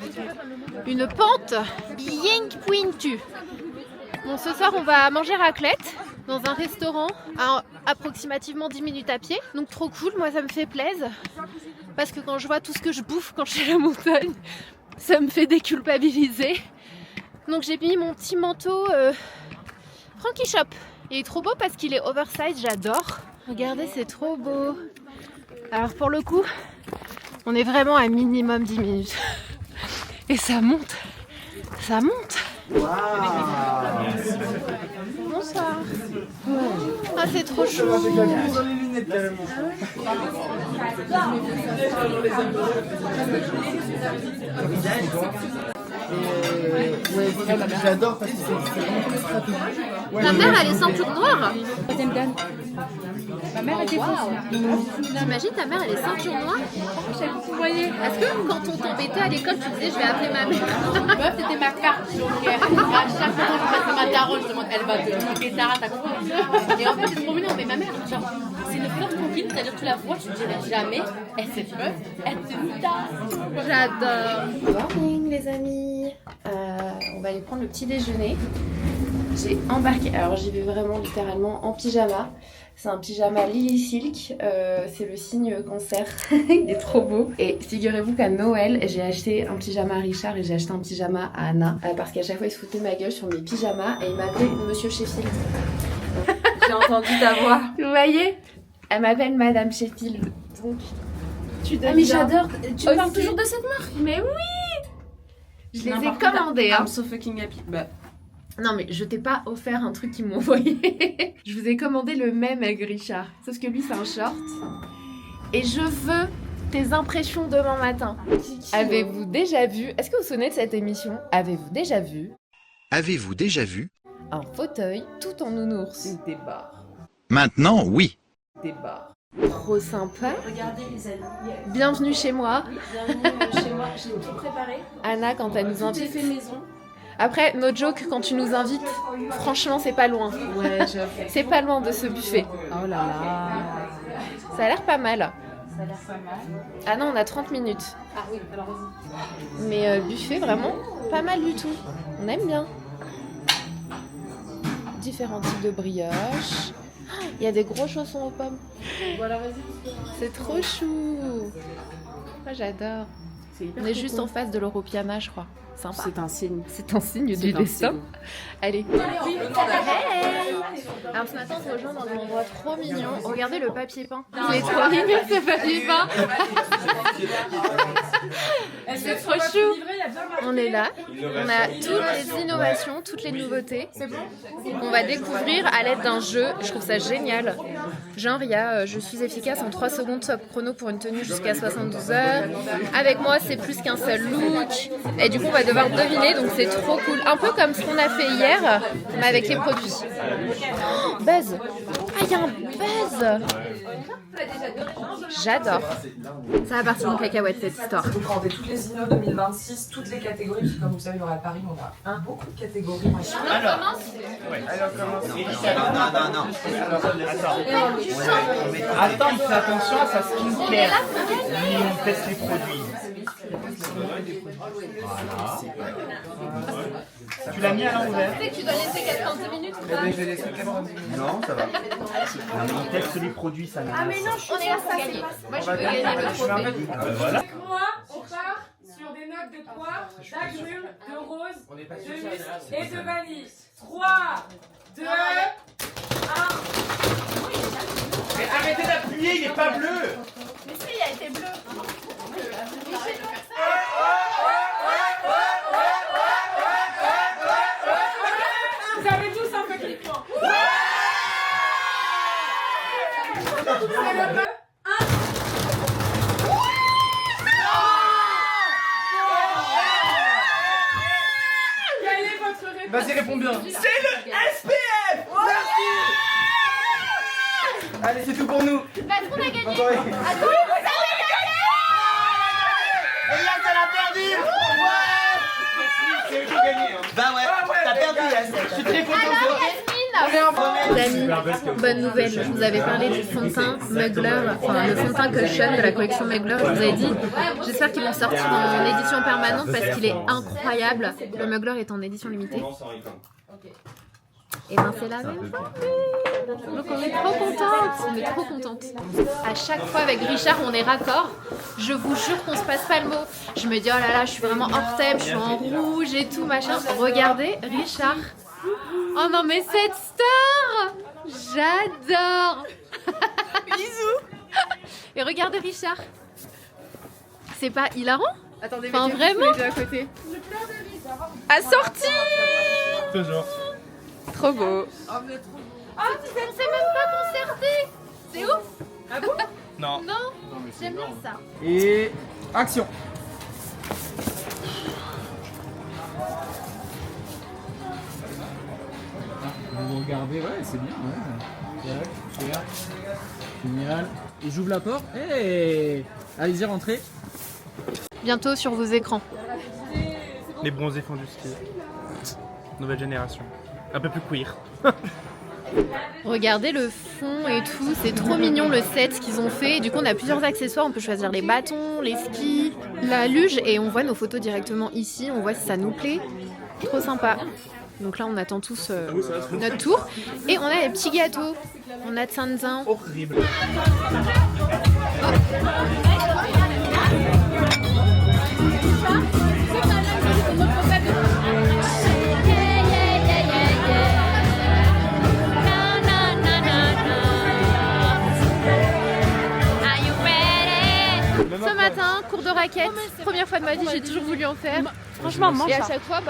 une pente bien pointue. Bon, ce soir, on va manger raclette dans un restaurant à approximativement 10 minutes à pied. Donc trop cool, moi ça me fait plaisir. Parce que quand je vois tout ce que je bouffe quand je suis à la montagne, ça me fait déculpabiliser. Donc j'ai mis mon petit manteau Frankie Shop. Il est trop beau parce qu'il est oversize, j'adore. Regardez, c'est trop beau. Alors pour le coup, on est vraiment à minimum 10 minutes. Et ça monte. Ça monte. Bonsoir. Ah, c'est trop chaud. Dans les lunettes carrément. J'adore parce que c'est vraiment très stratégique. Ta mère, elle est ceinture noire. Ma mère était fausse. T'imagines, ta mère, elle est ceinture noire. Vous voyez, est-ce que quand on t'embêtait à l'école, tu disais je vais appeler ma mère? Meuf, c'était ma carte. Donc, à chaque fois que je passe ma daronne, je demande, elle va te niquer Sarah, t'as compris? Et en fait, c'est trop mignon, mais ma mère, genre, c'est une fleur tranquille, c'est-à-dire tu la vois, tu te dirais jamais, et cette meuf, elle te tasse. J'adore. Good morning les amis. On va aller prendre le petit déjeuner. J'ai embarqué, alors j'y vais vraiment littéralement en pyjama. C'est un pyjama Lily Silk, c'est le signe cancer, il est trop beau. Et figurez-vous qu'à Noël, j'ai acheté un pyjama à Richard et j'ai acheté un pyjama à Anna. Parce qu'à chaque fois, il se foutait de ma gueule sur mes pyjamas et il m'appelait Monsieur Sheffield. J'ai entendu ta voix. Vous voyez? Elle m'appelle Madame Sheffield. Donc, Ah mais j'adore, tu parles toujours de cette marque? Mais oui! Je les ai commandés. I'm so fucking happy. Bah. Non mais je t'ai pas offert un truc qu'ils m'ont envoyé. Je vous ai commandé le même avec Richard. Sauf que lui c'est un short. Et je veux tes impressions demain matin. Avez-vous déjà vu... Est-ce que vous vous souvenez de cette émission? Avez-vous déjà vu un fauteuil tout en nounours? Des barres. Maintenant, oui. Des barres. Trop sympa. Regardez les amis. Bienvenue chez moi. Bienvenue chez moi, j'ai tout préparé. Anna quand elle nous Tout est invite. fait maison. Après, no joke, quand tu nous invites, franchement, c'est pas loin. Ouais, j'avoue. C'est pas loin de ce buffet. Oh là là. Ça a l'air pas mal. Ça a l'air pas mal. Ah non, on a 30 minutes. Ah oui, alors vas-y. Mais buffet, vraiment, pas mal du tout. On aime bien. Différents types de brioches. Oh, il y a des gros chaussons aux pommes. Voilà, vas-y. C'est trop chou. Moi, j'adore. On est juste en face de l'Europiana, je crois. Sympa. C'est un signe. C'est un signe du un destin. signe. Allez. Hey. Alors ce matin, on se rejoint dans un endroit trop mignon. Regardez le papier peint. C'est trop mignon ce papier peint. C'est trop chou. On est là. On a toutes les innovations, toutes les nouveautés. On va découvrir à l'aide d'un jeu. Je trouve ça génial. Genre, il y a je suis efficace en 3 secondes top chrono pour une tenue jusqu'à 72 heures. Avec moi, c'est plus qu'un seul look. Et du coup, on va devoir deviner, donc c'est trop cool. Un peu comme ce qu'on a fait hier, mais avec les produits. Oh, buzz. Ah, il y a un buzz. J'adore. Ça va partir en cacahuète cette histoire. Vous prendrez toutes les Inno 2026, toutes les catégories, parce que comme vous savez, il y aura à Paris, on a beaucoup de catégories. Alors, Non. Attends, il fait attention à sa skincare. Il teste les produits. Voilà. Tu l'as mis à l'envers. Tu sais que tu dois laisser 90 minutes ou pas? Je vais laisser 90 minutes. Non, ça va. Il teste les produits, ça n'a Ah mais non, on est là, ça gagner. Moi je veux gagner le trophée. Voilà. Moi, on part sur des notes de poire, d'agrumes, de rose, de musc et de vanille. 3, 2, 1. Mais arrêtez d'appuyer, il est pas bleu. Mais si, il a été bleu. Vous avez tous un fucking point. C'est le peu. Quelle est votre réponse? Vas-y, réponds bien. C'est le SPF. Merci. Allez, c'est tout pour nous. Parce qu'on a gagné. Bonne soirée. Attends, vous avez gagné. Elias, elle a perdu. Ouais. C'est eux qui ont gagné. Bah ouais, t'as perdu, Elias. Je suis très content. Alors, Yasmine, amis, bonne nouvelle, je vous avais parlé du fond de teint Mugler, enfin le fond de teint Cushion de la collection Mugler, je vous avais dit, j'espère qu'ils vont sortir en édition permanente parce qu'il est incroyable, le Mugler est en édition limitée. Et ben c'est la même formule. Donc on est trop contente, À chaque fois avec Richard on est raccord. Je vous jure qu'on se passe pas le mot. Je me dis oh là là, je suis vraiment hors thème, je suis en rouge et tout machin. Regardez Richard. Oh non mais cette star, j'adore. Bisous. Et regardez Richard. C'est pas hilarant? Attendez, enfin vraiment. À côté. Assorti. Toujours. Trop beau. Oh, mais trop beau. Ah, on s'est même pas concerté. C'est ouf. Ah bon? Non. Non, j'aime bien ça. Et action. Vous regardez, ouais, c'est bien, ouais. Super. Génial. Et j'ouvre la porte. Hey, allez-y, rentrez. Bientôt sur vos écrans. Les bronzés font du ski. Nouvelle génération. Un peu plus queer. Regardez le fond et tout, c'est trop mignon le set qu'ils ont fait. Du coup, on a plusieurs accessoires, on peut choisir les bâtons, les skis, la luge et on voit nos photos directement ici, on voit si ça nous plaît. Trop sympa. Donc là, on attend tous notre tour. Et on a les petits gâteaux. On a Tsanzin. Horrible. Ce matin, cours de raquettes. Première fois de ma vie, j'ai toujours voulu en faire. Franchement, mange Et à ça. chaque fois,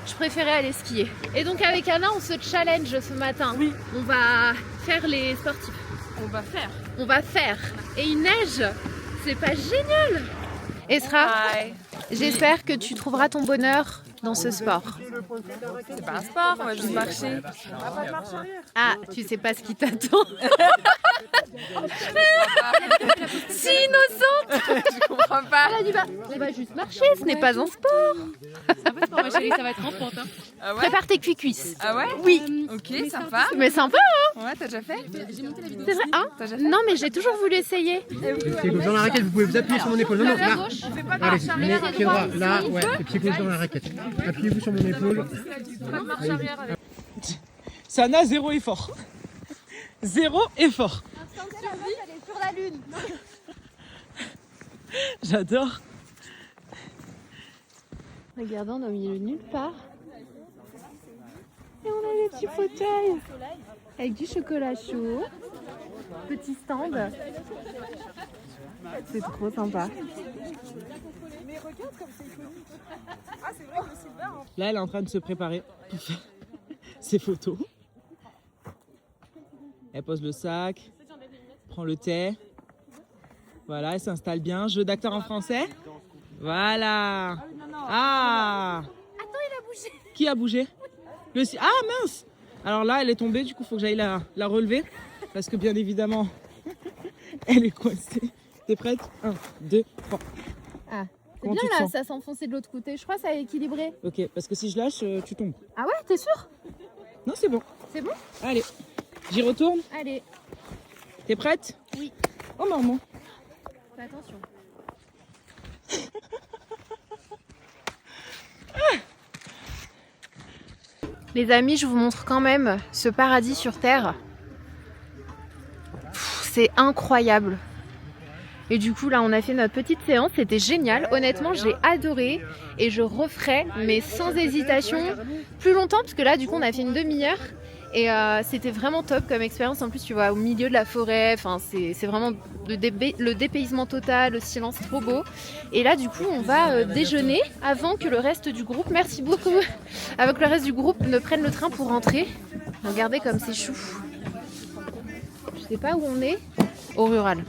je préférais aller skier. Et donc avec Anna, on se challenge ce matin. Oui. On va faire les sportifs. On va faire. Et il neige. C'est pas génial. Esra, j'espère que tu trouveras ton bonheur dans ce sport. C'est pas un sport, on va juste marcher. Ah, tu sais pas ce qui t'attend. Si innocente. Je comprends pas. On va juste marcher, ce n'est pas un sport. C'est un peu sport, ma chérie, ça va être en pente. Hein. Ah ouais? Prépare tes cuisses. Ah ouais? Oui. Ok, sympa. Mais sympa, hein? Ouais, t'as déjà fait? C'est vrai, hein? Non, mais j'ai toujours voulu essayer. Pied gauche dans la raquette, vous pouvez vous appuyer sur mon épaule. Non, non, là. Allez, Allez, pied droit, là, ouais, et pied gauche dans la raquette. Appuyez-vous sur mon épaule. Sana, 0 effort. 0 effort. Elle est sur la lune. J'adore. Regardez, on est au milieu de nulle part. Et on a des petits fauteuils avec du chocolat chaud. Petit stand. C'est trop sympa. Là, elle est en train de se préparer pour faire ses photos. Elle pose le sac, prend le thé. Voilà, elle s'installe bien. Jeu d'acteur en français. Voilà. Ah. Attends, il a bougé. Qui a bougé? Ah mince. Alors là, elle est tombée. Du coup, il faut que j'aille la relever. Parce que bien évidemment, elle est coincée. T'es prête? 1, 2, 3. Ah, c'est Comment bien tu te là, sens? ça s'est enfoncé de l'autre côté. Je crois que ça a équilibré. Ok, parce que si je lâche, tu tombes. Ah ouais, t'es sûr? Non, c'est bon. C'est bon? Allez, j'y retourne. Allez. T'es prête? Oui. Oh maman. Fais attention. Les amis, je vous montre quand même ce paradis sur Terre. C'est incroyable. Et du coup, là, on a fait notre petite séance. C'était génial. Honnêtement, j'ai adoré. Et je referai, mais sans hésitation, plus longtemps. Parce que là, du coup, on a fait une demi-heure. Et c'était vraiment top comme expérience. En plus, tu vois, au milieu de la forêt. Enfin, c'est vraiment le dépaysement total, le silence trop beau. Et là, du coup, on va déjeuner avant que le reste du groupe, merci beaucoup, avant que le reste du groupe ne prenne le train pour rentrer. Regardez comme c'est chou. Je sais pas où on est. Au rural.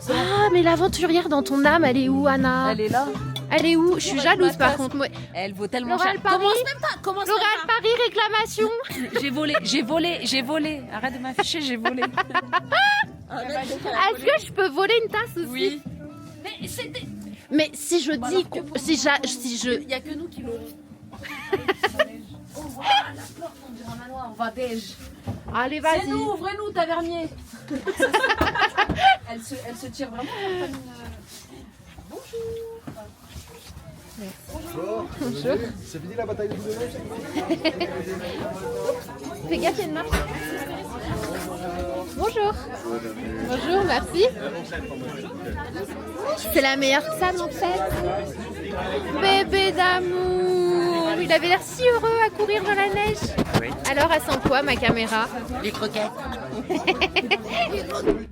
Ah, mais l'aventurière dans ton âme, elle est où, Anna? Elle est là. Elle est où? Je suis jalouse par contre. Moi. Elle vaut tellement L'Oréal cher. Paris. Commence même pas. Commence L'Oréal même pas. Paris, réclamation. J'ai volé. Arrête de m'afficher, j'ai volé. Est-ce que je peux voler une tasse aussi? Oui. Mais si je dis, si je, Il y a que nous qui l'aurons. Oh voilà, la porte, on dirait un manoir, on va déj. Allez, vas-y. C'est nous, ouvrez-nous, tavernier. Elle se tire vraiment. Bonjour. Bonjour. C'est fini la bataille de Boudonnais? Fais gaffe, il y a une marche. Bonjour. Bonjour, merci. C'est la meilleure salle en fait. Bébé d'amour. Il avait l'air si heureux à courir dans la neige. Oui. Alors, elle sent quoi, ma caméra? Les croquettes.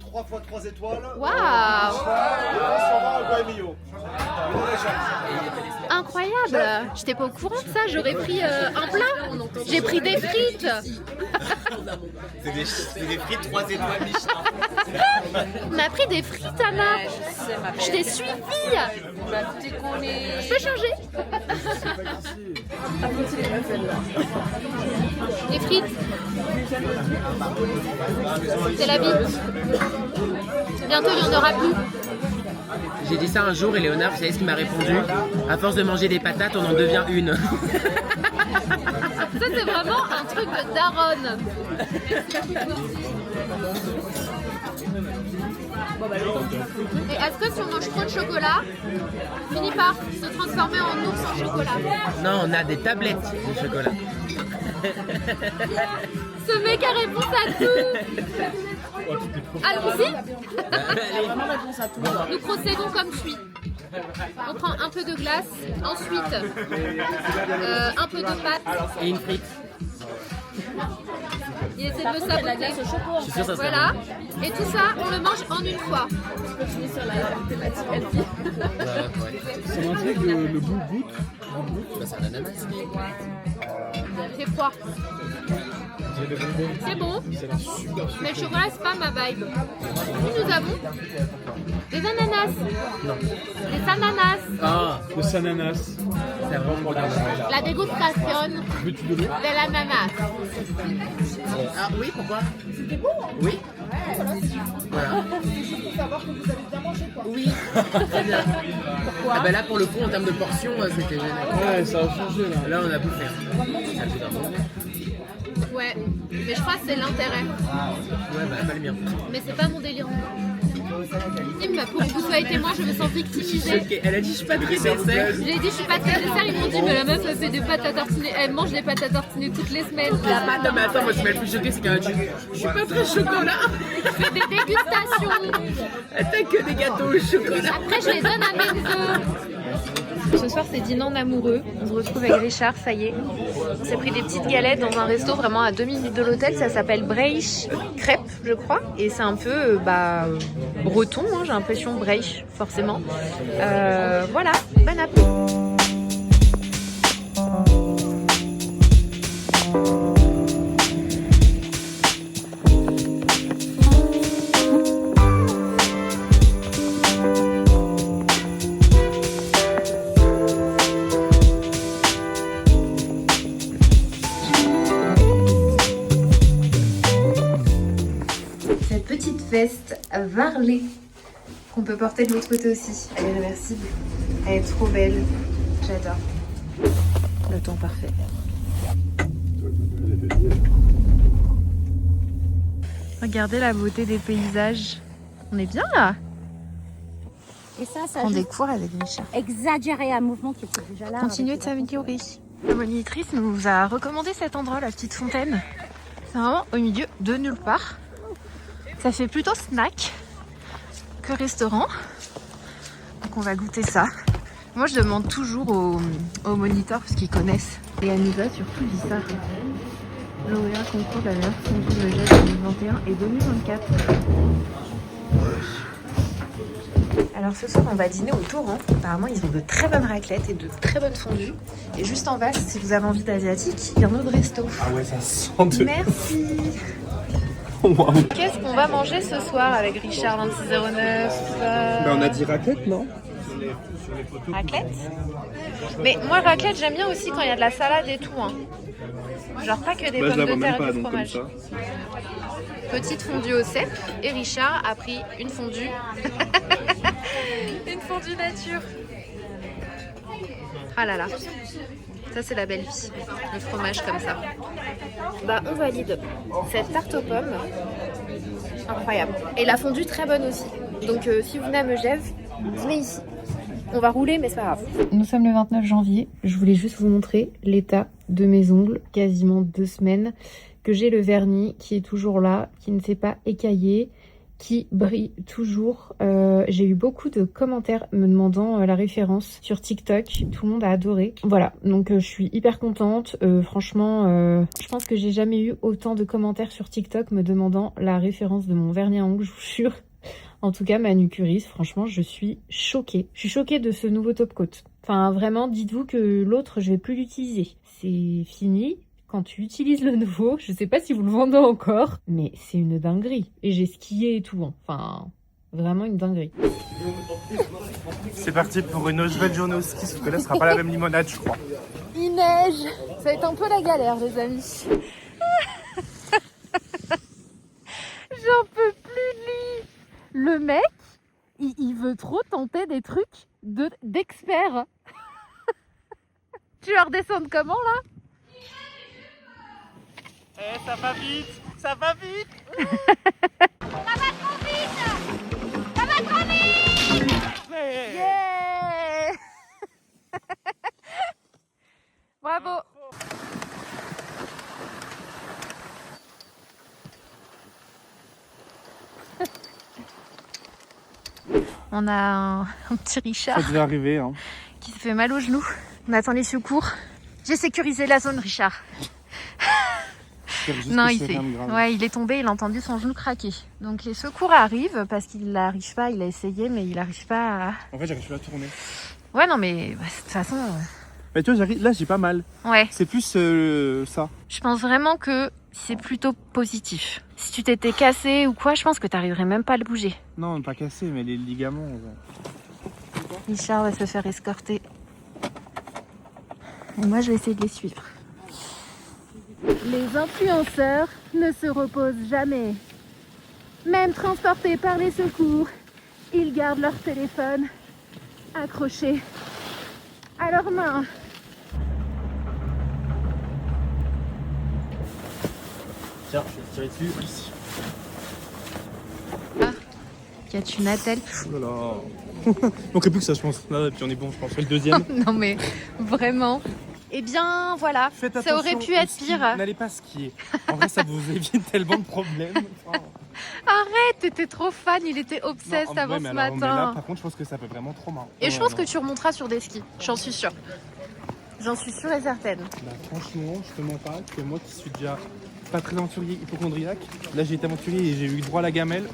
3 fois 3 étoiles. Waouh. Incroyable. Incroyable. J'étais pas au courant de ça. J'aurais pris un plat. J'ai pris des frites. C'est des frites 3 étoiles Michelin. On a pris des frites, Anna. Je t'ai suivi. Je peux changer? Les frites. C'est la vie. Bientôt, il n'y en aura plus. J'ai dit ça un jour et Léonard, vous savez ce qu'il m'a répondu? À force de manger des patates, on en devient une. Ça, c'est vraiment un truc de daronne. Et est-ce que si on mange trop de chocolat, finit par se transformer en ours en chocolat? Non, on a des tablettes de chocolat. Ce mec a réponse à tout. Allons-y. Nous procédons comme suit. On prend un peu de glace, ensuite un peu de pâte. Et une frite. Il essaie de me saboter. Je suis sûr, ça voilà. Et tout ça, on le mange en une fois. Ça m'intrigue le goût goutte. C'est un ananas. C'est froid. C'est bon. Mais le chocolat, c'est pas ma vibe. Nous avons des ananas. Non. Des ananas. Ah, le sananas. C'est vraiment bon. La dégustation de l'ananas. Ah oui, pourquoi? C'était bon. Oui. Voilà. savoir que vous avez bien mangé quoi. Oui, très bien. Pourquoi? Ah bah là pour le coup en termes de portions c'était génial. Ouais, ça a changé là. Là on a bouffé. Ouais, mais je crois que c'est l'intérêt. Ouais, bah pas le mien. Mais c'est pas mon délire. Pour que vous soyez témoin, je me sens victimisée. Okay. Elle a dit je suis pas très dessert. J'ai dit je suis pas très dessert, ils m'ont dit mais la meuf elle fait des pâtes à tartiner, elle mange des pâtes à tartiner toutes les semaines. Non mais attends, moi ce qui m'a le plus choqué c'est qu'elle a dit je suis pas très chocolat. Je fais des dégustations. T'as que des gâteaux au chocolat. Après je les donne à mes œufs. Ce soir c'est dîner en amoureux, on se retrouve avec Richard, ça y est. On s'est pris des petites galettes dans un resto vraiment à 2 minutes de l'hôtel, ça s'appelle Breich Crêpes je crois. Et c'est un peu breton, hein, j'ai l'impression, Breich forcément. Voilà, bon appétit. Veste varlée qu'on peut porter de l'autre côté aussi. Elle est réversible. Elle est trop belle. J'adore. Le temps parfait. Regardez la beauté des paysages. On est bien là. Et ça on découvre avec Richard. Exagérer un mouvement qui était déjà là. Continuez de s'améliorer. La monitrice nous a recommandé cet endroit, la petite fontaine. C'est vraiment au milieu de nulle part. Ça fait plutôt snack que restaurant. Donc on va goûter ça. Moi je demande toujours aux moniteurs parce qu'ils connaissent. Et elle nous a surtout dit ça. Lauréat concours de la meilleure fondu de gel 2021 et 2024. Alors ce soir on va dîner au Torrent. Apparemment ils ont de très bonnes raclettes et de très bonnes fondues. Et juste en bas, si vous avez envie d'asiatique, il y a un autre resto. Ah ouais, ça sent de... Merci. Wow. Qu'est-ce qu'on va manger ce soir avec Richard 2609 On a dit raclette, non? Raclette? Mais moi raclette j'aime bien aussi quand il y a de la salade et tout. Hein. Genre pas que des pommes de terre et du fromage. Petite fondue au cèpe et Richard a pris une fondue. Une fondue nature. Ah là là. Ça c'est la belle vie. Le fromage comme ça. Bah on valide. Cette tarte aux pommes, incroyable. Et la fondue très bonne aussi. Donc si vous venez à Megève, venez ici. On va rouler mais c'est pas grave. Nous sommes le 29 janvier. Je voulais juste vous montrer l'état de mes ongles. Quasiment 2 semaines que j'ai le vernis qui est toujours là, qui ne s'est pas écaillé, qui brille toujours. J'ai eu beaucoup de commentaires me demandant la référence sur TikTok. Tout le monde a adoré. Voilà, donc je suis hyper contente. Franchement, je pense que j'ai jamais eu autant de commentaires sur TikTok me demandant la référence de mon vernis à ongles, je vous jure. En tout cas, Manucuris, franchement, je suis choquée. Je suis choquée de ce nouveau top coat. Enfin, vraiment, dites-vous que l'autre, je vais plus l'utiliser. C'est fini. Quand tu utilises le nouveau, je sais pas si vous le vendez encore, mais c'est une dinguerie. Et j'ai skié et tout, hein. Enfin, vraiment une dinguerie. C'est parti pour une nouvelle journée au ski, sauf que là ce sera pas la même limonade, je crois. Il neige, ça va être un peu la galère, les amis. J'en peux plus de lui. Le mec, il veut trop tenter des trucs d'expert. Tu vas redescendre comment là? Eh, ça va vite, ça va vite. Ça va trop vite. Bravo. On a un petit Richard. Ça devait arriver. Hein. Qui se fait mal au genou. On attend les secours. J'ai sécurisé la zone, Richard. Non, il est tombé, il a entendu son genou craquer. Donc les secours arrivent parce qu'il n'arrive pas, il a essayé mais il n'arrive pas à... En fait, j'arrive plus à tourner. Ouais, non mais de toute façon... Mais tu vois, là j'ai pas mal. Ouais. C'est plus ça. Je pense vraiment que c'est plutôt positif. Si tu t'étais cassé ou quoi, je pense que tu n'arriverais même pas à le bouger. Non, pas cassé, mais les ligaments... Ouais. Richard va se faire escorter. Et moi, je vais essayer de les suivre. Les influenceurs ne se reposent jamais. Même transportés par les secours, ils gardent leur téléphone accroché à leurs mains. Tiens, je vais tirer dessus ici. Ah, qu'as-tu une attelle? Oh là là. Donc plus que ça, je pense. Là, et puis on est bon, je pense. C'est le deuxième. Non mais vraiment. Eh bien voilà, ça aurait pu être pire. N'allez pas skier. En vrai, ça vous évite tellement de problèmes. Arrête, t'étais trop fan, il était obsesse avant ce matin. Mais là, par contre, je pense que ça peut vraiment trop marrer. Et je pense que tu remonteras sur des skis, j'en suis sûre. J'en suis sûre et certaine. Bah, franchement, je te mens pas que moi qui suis déjà pas très aventurier, hypochondriaque, là j'ai été aventurier et j'ai eu droit à la gamelle.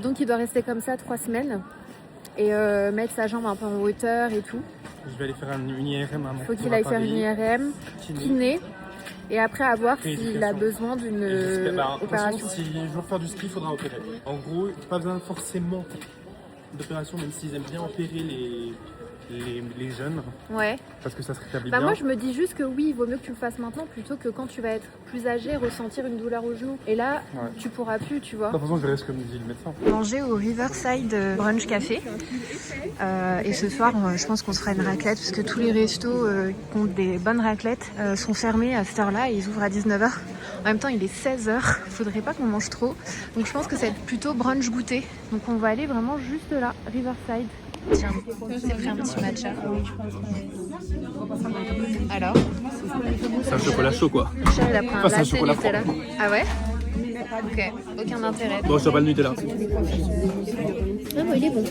Donc il doit rester comme ça 3 semaines et mettre sa jambe un peu en hauteur et tout. Je vais aller faire une IRM avant. Faut qu'il aille faire une IRM, kiné, et après à voir s'il a besoin d'une opération. Si je veux faire du ski, il faudra opérer. En gros, pas besoin forcément d'opération, même s'ils aiment bien opérer les jeunes. Ouais. Parce que ça se rétablit bien. bien. Moi je me dis juste que oui, il vaut mieux que tu le fasses maintenant plutôt que quand tu vas être plus âgé, ressentir une douleur au genou. Et là, tu pourras plus, tu vois. De toute façon, je reste comme dit le médecin. Manger au Riverside Brunch Café. Et ce soir, je pense qu'on se fera une raclette parce que tous les restos qui ont des bonnes raclettes sont fermés à cette heure-là et ils ouvrent à 19h. En même temps, il est 16h. Faudrait pas qu'on mange trop. Donc je pense que ça va être plutôt brunch goûter. Donc on va aller vraiment juste là, Riverside. Tiens, c'est pris un petit matcha. Alors? C'est un chocolat chaud quoi. Richard, il a pris un latte Nutella. Ah ouais? Ok, aucun intérêt. Bon, je sais pas le Nutella. Ah bon, il est bon.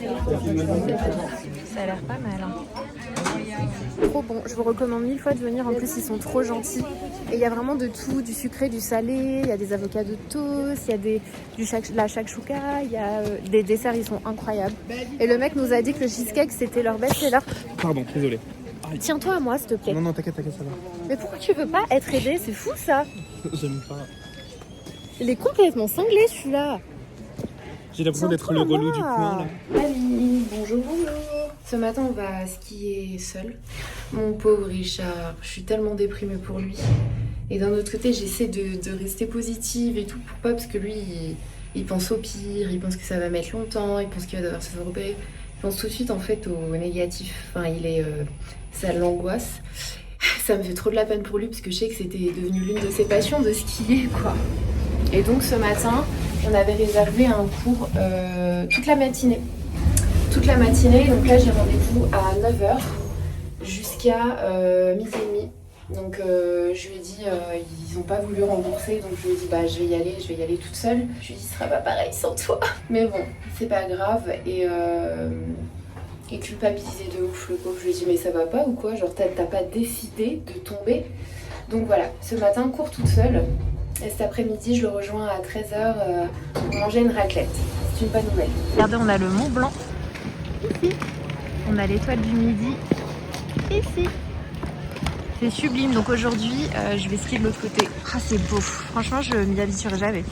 Ça a l'air pas mal. Hein. Trop bon, je vous recommande 1000 fois de venir. En plus, ils sont trop gentils. Et il y a vraiment de tout, du sucré, du salé. Il y a des avocats de toast, il y a la shakshuka, il y a des desserts, ils sont incroyables. Et le mec nous a dit que le cheesecake, c'était leur best-seller. Pardon, désolé. Tiens-toi à moi, s'il te plaît. Non, t'inquiète, ça va. Mais pourquoi tu veux pas être aidé? C'est fou, ça. J'aime pas. Il est complètement cinglé, celui-là. J'ai l'impression d'être le relou du coin, là. Salut, bonjour. Ce matin, on va skier seul. Mon pauvre Richard, je suis tellement déprimée pour lui. Et d'un autre côté, j'essaie de rester positive et tout pour pas, parce que lui, il pense au pire, il pense que ça va mettre longtemps, il pense qu'il va devoir se faire opérer. Il pense tout de suite, en fait, au négatif. Enfin, ça l'angoisse. Ça me fait trop de la peine pour lui, parce que je sais que c'était devenu l'une de ses passions de skier, quoi. Et donc, ce matin, on avait réservé un cours toute la matinée. Donc là j'ai rendez-vous à 9h jusqu'à midi et demi. Donc je lui ai dit, ils n'ont pas voulu rembourser, donc je lui ai dit bah je vais y aller toute seule. Je lui ai dit ce sera pas pareil sans toi. Mais bon, c'est pas grave et culpabilisé de ouf le pauvre. Je lui ai dit mais ça va pas ou quoi? Genre t'as pas décidé de tomber? Donc voilà, ce matin cours toute seule. Et cet après-midi, je le rejoins à 13h pour manger une raclette. C'est une bonne nouvelle. Regardez, on a le Mont Blanc ici. On a l'étoile du Midi ici. C'est sublime. Donc aujourd'hui, je vais skier de l'autre côté. Ah, c'est beau. Franchement, je m'y habituerai jamais.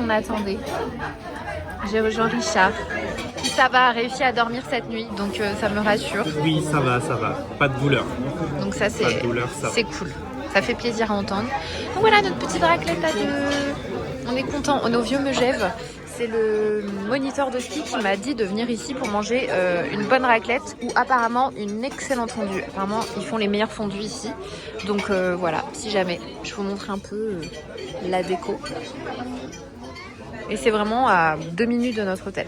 Attendez, j'ai rejoint Richard qui ça va, a réussi à dormir cette nuit, donc ça me rassure. Oui, ça va, pas de douleur. Donc ça c'est cool, ça fait plaisir à entendre. Donc voilà notre petite raclette à deux. On est content, nos vieux Megève, c'est le moniteur de ski qui m'a dit de venir ici pour manger une bonne raclette ou apparemment une excellente fondue. Apparemment, ils font les meilleures fondues ici. Donc voilà, si jamais, je vous montre un peu la déco. Et c'est vraiment à 2 minutes de notre hôtel.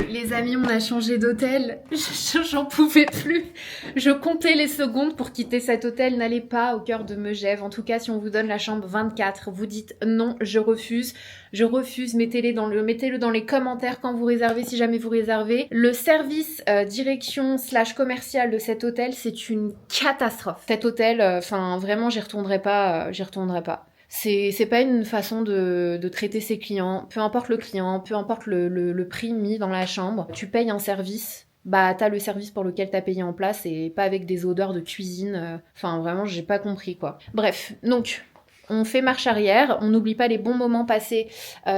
Les amis, on a changé d'hôtel, j'en pouvais plus. Je comptais les secondes pour quitter cet hôtel, n'allez pas au cœur de Megève. En tout cas, si on vous donne la chambre 24, vous dites non, je refuse, mettez-le dans les commentaires quand vous réservez, si jamais vous réservez. Le service direction / commercial de cet hôtel, c'est une catastrophe. Cet hôtel, enfin vraiment, j'y retournerai pas. C'est pas une façon de traiter ses clients, peu importe le client, peu importe le prix mis dans la chambre, tu payes un service, bah t'as le service pour lequel t'as payé en place et pas avec des odeurs de cuisine, enfin vraiment j'ai pas compris quoi. Bref, donc on fait marche arrière, on n'oublie pas les bons moments passés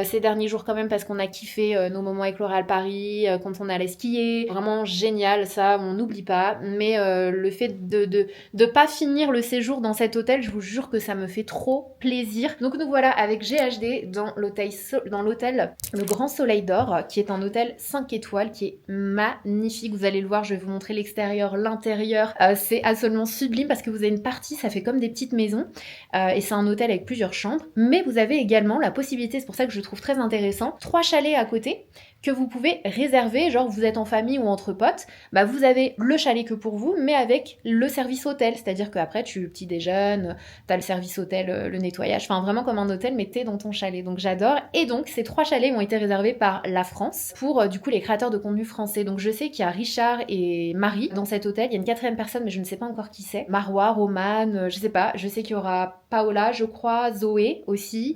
ces derniers jours quand même parce qu'on a kiffé nos moments avec L'Oréal Paris, quand on allait skier, vraiment génial ça, on n'oublie pas, mais le fait de pas finir le séjour dans cet hôtel, je vous jure que ça me fait trop plaisir. Donc nous voilà avec GHD dans l'hôtel Le Grand Soleil d'Or, qui est un hôtel 5 étoiles qui est magnifique, vous allez le voir, je vais vous montrer l'extérieur, l'intérieur, c'est absolument sublime parce que vous avez une partie, ça fait comme des petites maisons, et c'est un hôtel avec plusieurs chambres, mais vous avez également la possibilité, c'est pour ça que je trouve très intéressant, 3 chalets à côté que vous pouvez réserver, genre vous êtes en famille ou entre potes, bah vous avez le chalet que pour vous, mais avec le service hôtel, c'est-à-dire qu'après tu petit déjeunes, t'as le service hôtel, le nettoyage, enfin vraiment comme un hôtel, mais t'es dans ton chalet, donc j'adore. Et donc ces 3 chalets ont été réservés par la France pour du coup les créateurs de contenu français. Donc je sais qu'il y a Richard et Marie dans cet hôtel, il y a une 4e personne, mais je ne sais pas encore qui c'est. Marois, Romane, je sais pas, je sais qu'il y aura Paola, je crois, Zoé aussi,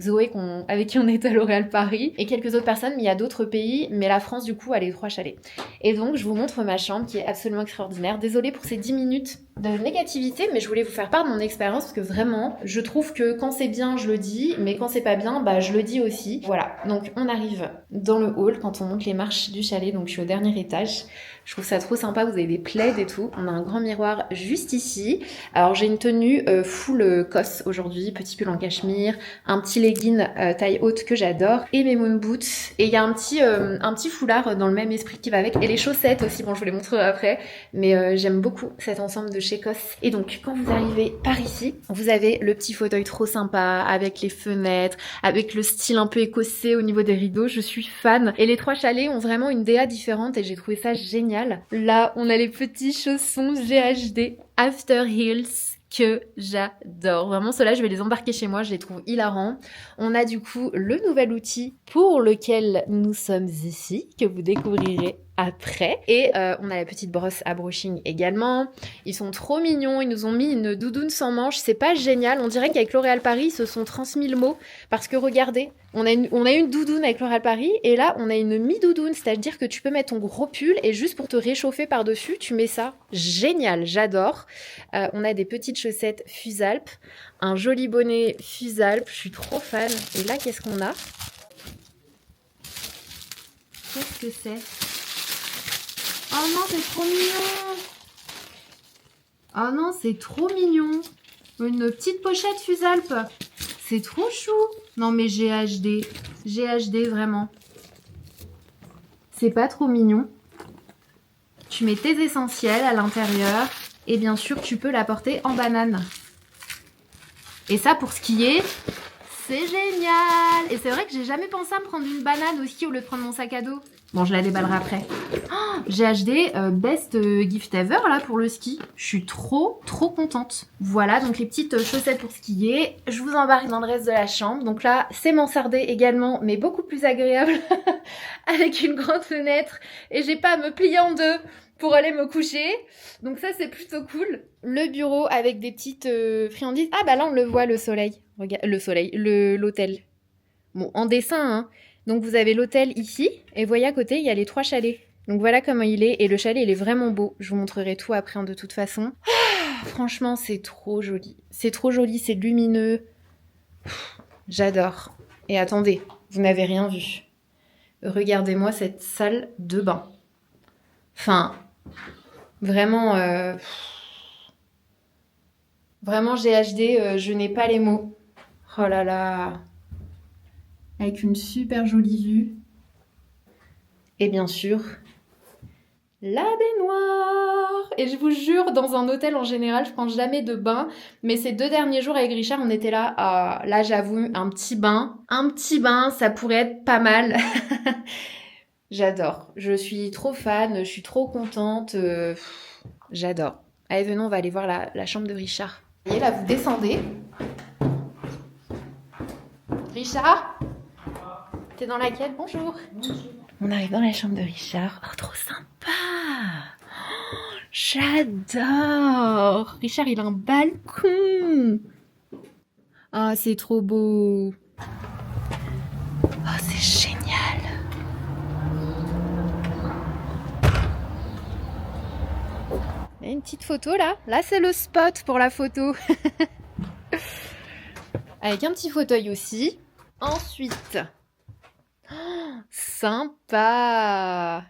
avec qui on était à L'Oréal Paris, et quelques autres personnes, mais il y a d'autres pays, mais la France du coup a les 3 chalets. Et donc je vous montre ma chambre qui est absolument extraordinaire. Désolée pour ces 10 minutes de négativité, mais je voulais vous faire part de mon expérience parce que vraiment, je trouve que quand c'est bien, je le dis, mais quand c'est pas bien, bah je le dis aussi. Voilà, donc on arrive dans le hall quand on monte les marches du chalet, donc je suis au dernier étage. Je trouve ça trop sympa, vous avez des plaids et tout. On a un grand miroir juste ici. Alors j'ai une tenue full COS aujourd'hui, petit pull en cachemire, un petit legging taille haute que j'adore, et mes moon boots. Et il y a un petit foulard dans le même esprit qui va avec, et les chaussettes aussi, bon je vous les montrerai après, mais j'aime beaucoup cet ensemble de chez COS. Et donc quand vous arrivez par ici, vous avez le petit fauteuil trop sympa, avec les fenêtres, avec le style un peu écossais au niveau des rideaux, je suis fan. Et les 3 chalets ont vraiment une DA différente et j'ai trouvé ça génial. Là, on a les petits chaussons GHD After Heels que j'adore. Vraiment, ceux-là, je vais les embarquer chez moi, je les trouve hilarants. On a du coup le nouvel outil pour lequel nous sommes ici, que vous découvrirez après. Et on a la petite brosse à brushing également. Ils sont trop mignons, ils nous ont mis une doudoune sans manches, c'est pas génial. On dirait qu'avec L'Oréal Paris, ils se sont transmis le mot, parce que regardez, on a une doudoune avec L'Oréal Paris, et là, on a une mi-doudoune, c'est-à-dire que tu peux mettre ton gros pull, et juste pour te réchauffer par-dessus, tu mets ça. Génial, j'adore. On a des petites chaussettes Fusalp, un joli bonnet Fusalp, je suis trop fan. Et là, qu'est-ce qu'on a? Qu'est-ce que c'est? Oh non, c'est trop mignon! Oh non, c'est trop mignon! Une petite pochette Fusalp! C'est trop chou! Non mais GHD. GHD, vraiment. C'est pas trop mignon. Tu mets tes essentiels à l'intérieur. Et bien sûr, tu peux la porter en banane. Et ça, pour skier, c'est génial! Et c'est vrai que j'ai jamais pensé à me prendre une banane au ski au lieu de prendre mon sac à dos. Bon, je la déballerai après. Oh, GHD, best gift ever là pour le ski. Je suis trop contente. Voilà, donc les petites chaussettes pour skier. Je vous embarque dans le reste de la chambre. Donc là, c'est mansardé également, mais beaucoup plus agréable. Avec une grande fenêtre. Et j'ai pas à me plier en deux pour aller me coucher. Donc ça, c'est plutôt cool. Le bureau avec des petites friandises. Ah bah là, on le voit, le soleil. Regarde, l'hôtel. Bon, en dessin, hein. Donc vous avez l'hôtel ici, et vous voyez à côté, il y a les 3 chalets. Donc voilà comment il est, et le chalet, il est vraiment beau. Je vous montrerai tout après, hein, de toute façon. Ah, franchement, c'est trop joli. C'est trop joli, c'est lumineux. J'adore. Et attendez, Vous n'avez rien vu. Regardez-moi cette salle de bain. Enfin, vraiment... Vraiment GHD, je n'ai pas les mots. Oh là là. Avec une super jolie vue. Et bien sûr, la baignoire. Et je vous jure, dans un hôtel en général, je prends jamais de bain. Mais ces 2 derniers jours avec Richard, on était là. Là, j'avoue, un petit bain. Un petit bain, ça pourrait être pas mal. J'adore. Je suis trop fan, je suis trop contente. J'adore. Allez, venons, on va aller voir la chambre de Richard. Et là, vous descendez. Richard, t'es dans laquelle? Bonjour. Bonjour. On arrive dans la chambre de Richard. Oh, trop sympa. Oh, j'adore. Richard, il a un balcon. Ah, oh, c'est trop beau. Oh, c'est génial. Il y a une petite photo là. Là, c'est le spot pour la photo. Avec un petit fauteuil aussi. Ensuite, oh, sympa.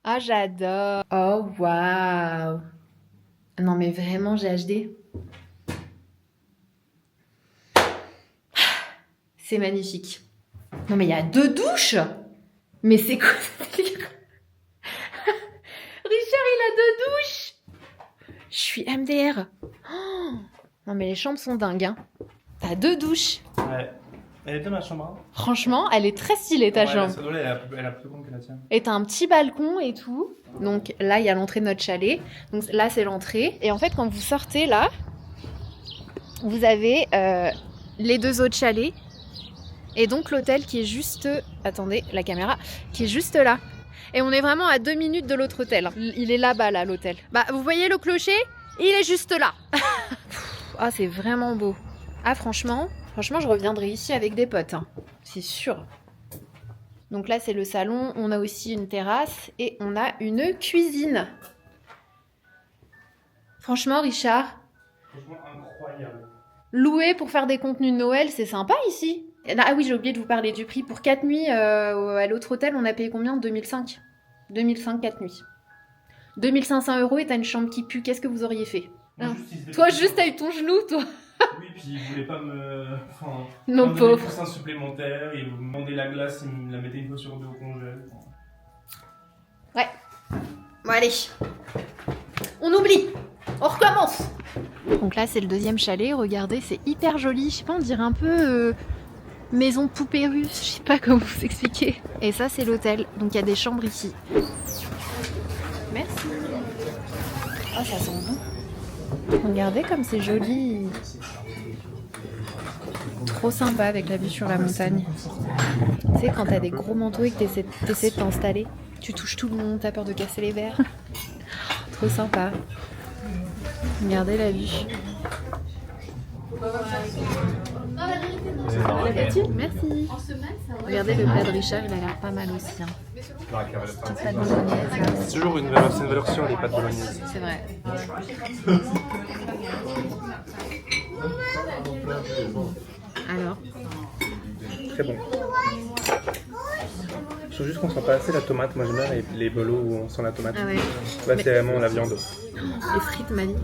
Ah, j'adore. Oh, waouh. Non, mais vraiment, GHD. C'est magnifique. Non, mais il y a 2 douches. Mais c'est quoi ce délire? Richard, il a 2 douches. Je suis MDR. Oh, non, mais les chambres sont dingues. Hein. T'as 2 douches. Ouais. Elle est bien ma chambre. Hein. Franchement, elle est très stylée ta chambre. Elle est plus grande que la tienne. Et t'as un petit balcon et tout. Donc là, il y a l'entrée de notre chalet. Donc là, c'est l'entrée. Et en fait, quand vous sortez là, vous avez les 2 autres chalets. Et donc l'hôtel qui est juste... Attendez, la caméra. Qui est juste là. Et on est vraiment à 2 minutes de l'autre hôtel. Il est là-bas, là, l'hôtel. Bah, vous voyez le clocher? Il est juste là. Ah, c'est vraiment beau. Ah, franchement, je reviendrai ici avec des potes. Hein. C'est sûr. Donc là, c'est le salon. On a aussi une terrasse et on a une cuisine. Franchement, Richard. Franchement, incroyable. Louer pour faire des contenus de Noël, c'est sympa ici. Ah oui, j'ai oublié de vous parler du prix. Pour 4 nuits à l'autre hôtel, on a payé combien? 2005. 2005, 4 nuits. 2500 € et t'as une chambre qui pue. Qu'est-ce que vous auriez fait? Toi, juste, t'as eu ton genou, toi. Oui, puis ils voulaient pas me... Enfin, non, pauvre. Des coussins supplémentaires, ils vous demandaient la glace, ils me la mettaient 1 fois sur 2 au congèle. Ouais. Bon, allez. On oublie. On recommence. Donc là, c'est le 2e chalet. Regardez, c'est hyper joli. Je sais pas, on dirait un peu... maison poupée russe, je sais pas comment vous expliquer. Et ça, c'est l'hôtel. Donc il y a des chambres ici. Merci. Oh, ça sent bon. Regardez comme c'est joli. Trop sympa avec la vue sur la montagne. Tu sais, quand t'as des gros manteaux et que t'essaies de t'installer, tu touches tout le monde, t'as peur de casser les verres. Trop sympa. Regardez la vue. Merci. Regardez le plat de Richard, il a l'air pas mal aussi. Hein. Petite pâte bolognaise. C'est toujours une valeur sûre les pâtes bolognaises. C'est vrai. Alors? Très bon. Je trouve juste qu'on sent pas assez la tomate. Moi j'aime bien les bolos où on sent la tomate. Ah ouais. Là c'est vraiment la viande. Les frites, ma vie.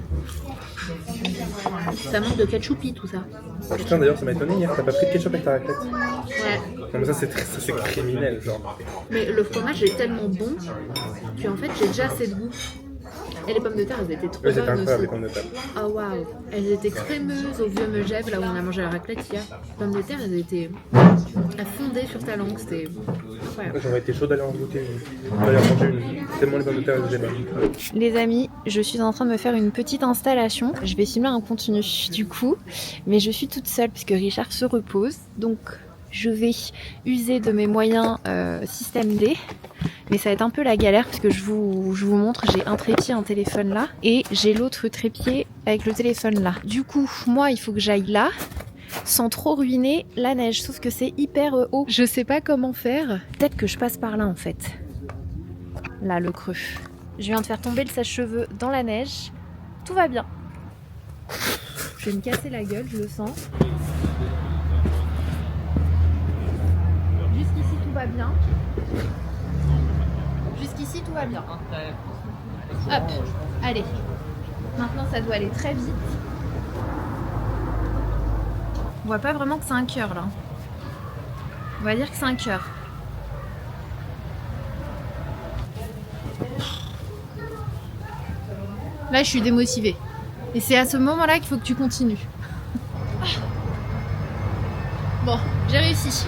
Ça manque de ketchupi tout ça. Putain, d'ailleurs ça m'a étonné hier, t'as pas pris de ketchup avec ta raclette? Ouais. Non mais ça c'est criminel genre. Mais le fromage est tellement bon qu'en fait j'ai déjà assez de goût. Et les pommes de terre, elles étaient trop bonnes. C'était incroyable les pommes de terre. Oh waouh. Elles étaient crémeuses au vieux Megève, là où on a mangé la raclette hier. Les pommes de terre, elles étaient... elles fondaient sur ta langue, c'était incroyable. J'aurais été chaud d'aller en goûter une. D'aller en manger une. Tellement les pommes de terre, elles étaient bonnes. Les amis, je suis en train de me faire une petite installation. Je vais filmer un contenu du coup, mais je suis toute seule puisque Richard se repose. Donc je vais user de mes moyens système D. Mais ça va être un peu la galère parce que je vous montre, j'ai un trépied, un téléphone là et j'ai l'autre trépied avec le téléphone là. Du coup, moi il faut que j'aille là sans trop ruiner la neige, sauf que c'est hyper haut. Je sais pas comment faire. Peut-être que je passe par là en fait. Là, le creux. Je viens de faire tomber le sèche-cheveux dans la neige. Tout va bien. Je vais me casser la gueule, je le sens. tout va bien. Jusqu'ici, tout va bien. Hop, allez. Maintenant, ça doit aller très vite. On voit pas vraiment que c'est un cœur là. On va dire que c'est un cœur. Là, je suis démotivée. Et c'est à ce moment-là qu'il faut que tu continues. Bon, j'ai réussi.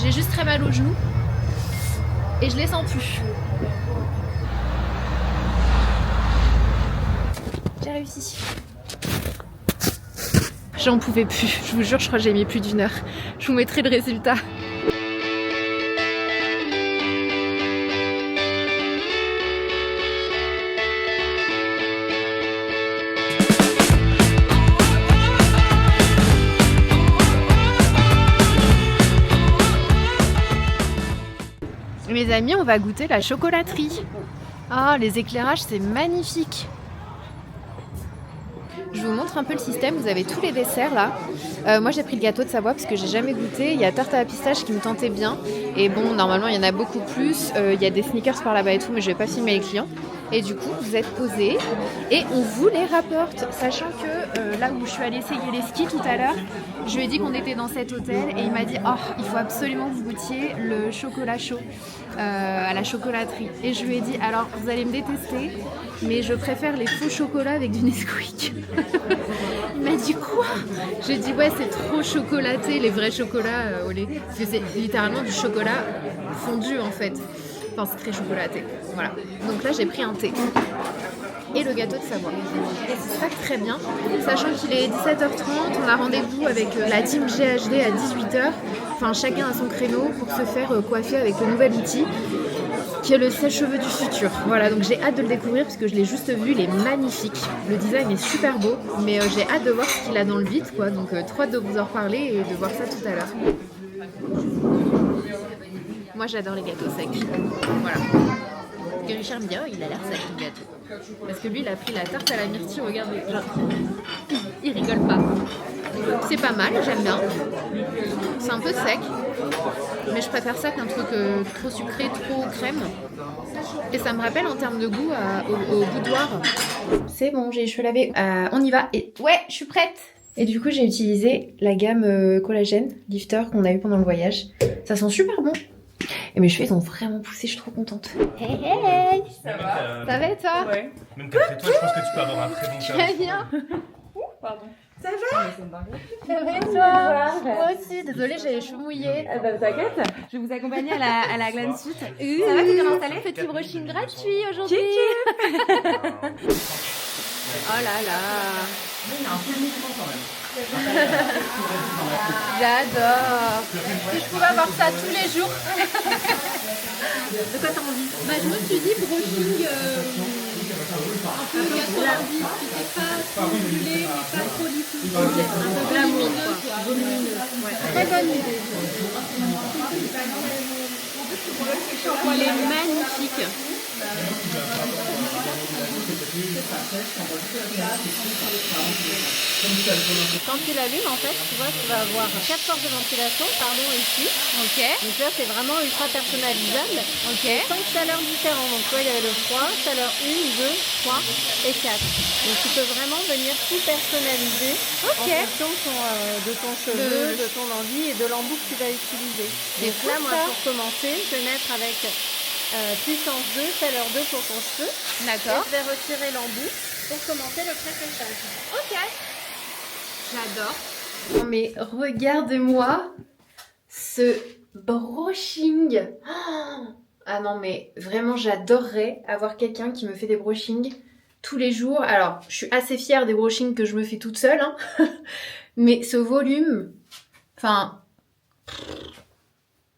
J'ai juste très mal au genou. Et je les sens plus. J'ai réussi. J'en pouvais plus. Je vous jure, je crois que j'ai mis plus d'1 heure. Je vous mettrai le résultat. Mes amis, on va goûter la chocolaterie. Ah, les éclairages, c'est magnifique. Je vous montre un peu le système, vous avez tous les desserts là. Moi j'ai pris le gâteau de Savoie parce que j'ai jamais goûté. Il y a tarte à la pistache qui me tentait bien. Et bon, normalement il y en a beaucoup plus. Il y a des sneakers par là-bas et tout, mais je vais pas filmer les clients. Et du coup, vous êtes posés et on vous les rapporte. Sachant que là où je suis allée essayer les skis tout à l'heure, je lui ai dit qu'on était dans cet hôtel et il m'a dit « Oh, il faut absolument que vous goûtiez le chocolat chaud à la chocolaterie. » Et je lui ai dit « Alors, vous allez me détester, mais je préfère les faux chocolats avec du Nesquik. » Il m'a dit « Quoi ?» J'ai dit « Ouais, c'est trop chocolaté, les vrais chocolats au lait. » Parce que c'est littéralement du chocolat fondu en fait. Enfin, secret chocolaté. Voilà. Donc là, j'ai pris un thé. Et le gâteau de Savoie. Et c'est ça très bien. Sachant qu'il est 17h30, on a rendez-vous avec la team GHD à 18h. Enfin, chacun a son créneau pour se faire coiffer avec le nouvel outil qui est le sèche-cheveux du futur. Voilà, donc j'ai hâte de le découvrir parce que je l'ai juste vu, il est magnifique. Le design est super beau, mais j'ai hâte de voir ce qu'il a dans le vide, quoi. Donc trop hâte de vous en reparler et de voir ça tout à l'heure. Moi j'adore les gâteaux secs. Voilà. Parce que Richard bien, il a l'air sec le gâteau. Parce que lui il a pris la tarte à la myrtille, regardez. Genre, il rigole pas. C'est pas mal, j'aime bien. C'est un peu sec. Mais je préfère ça qu'un truc trop sucré, trop crème. Et ça me rappelle en termes de goût au boudoir. C'est bon, j'ai les cheveux lavés. On y va. Et ouais, je suis prête. Et du coup, j'ai utilisé la gamme collagène lifter qu'on a eu pendant le voyage. Ça sent super bon. Et mes cheveux, ils ont vraiment poussé, je suis trop contente. Hey hey. Ça va? Ça va et toi? Ouais. Même qu'après toi, je pense que tu peux avoir un très bon service. Très bien. Pardon. Ça va? Ça va et toi? Moi aussi, désolée, j'ai les cheveux mouillés. Bah t'inquiète, je vais vous accompagner à la Glen Suite. Ça va, t'es bien installée? Petit brushing gratuit aujourd'hui. Oh là là. Il y a un peu de mouvement quand même. J'adore. Si je pouvais avoir ça tous les jours. De quoi t'as envie? Bah je me suis dit brushing un peu 90, c'était pas trop brûlé, mais pas trop difficile. Un peu volumineux quoi. Ouais. Très bonne idée. Il est magnifique. Quand tu l'allumes, en fait, tu vois, tu vas avoir 4 forces de ventilation, ici. Ok. Donc là, c'est vraiment ultra personnalisable. Ok. 5 chaleurs différentes. Donc, tu vois, il y avait le froid, chaleur 1, 2, 3 et 4. Donc, tu peux vraiment venir tout personnaliser en fonction de ton cheveu, de ton envie et de l'embout que tu vas utiliser. Donc là, moi, pour commencer, je vais mettre avec puissance 2, chaleur 2 pour ton cheveu. D'accord. Et je vais retirer l'embout pour commencer le pré-séchage. Ok. J'adore. Non mais regardez-moi ce brushing. Ah non mais vraiment j'adorerais avoir quelqu'un qui me fait des brushings tous les jours. Alors je suis assez fière des brushings que je me fais toute seule, hein. Mais ce volume, enfin...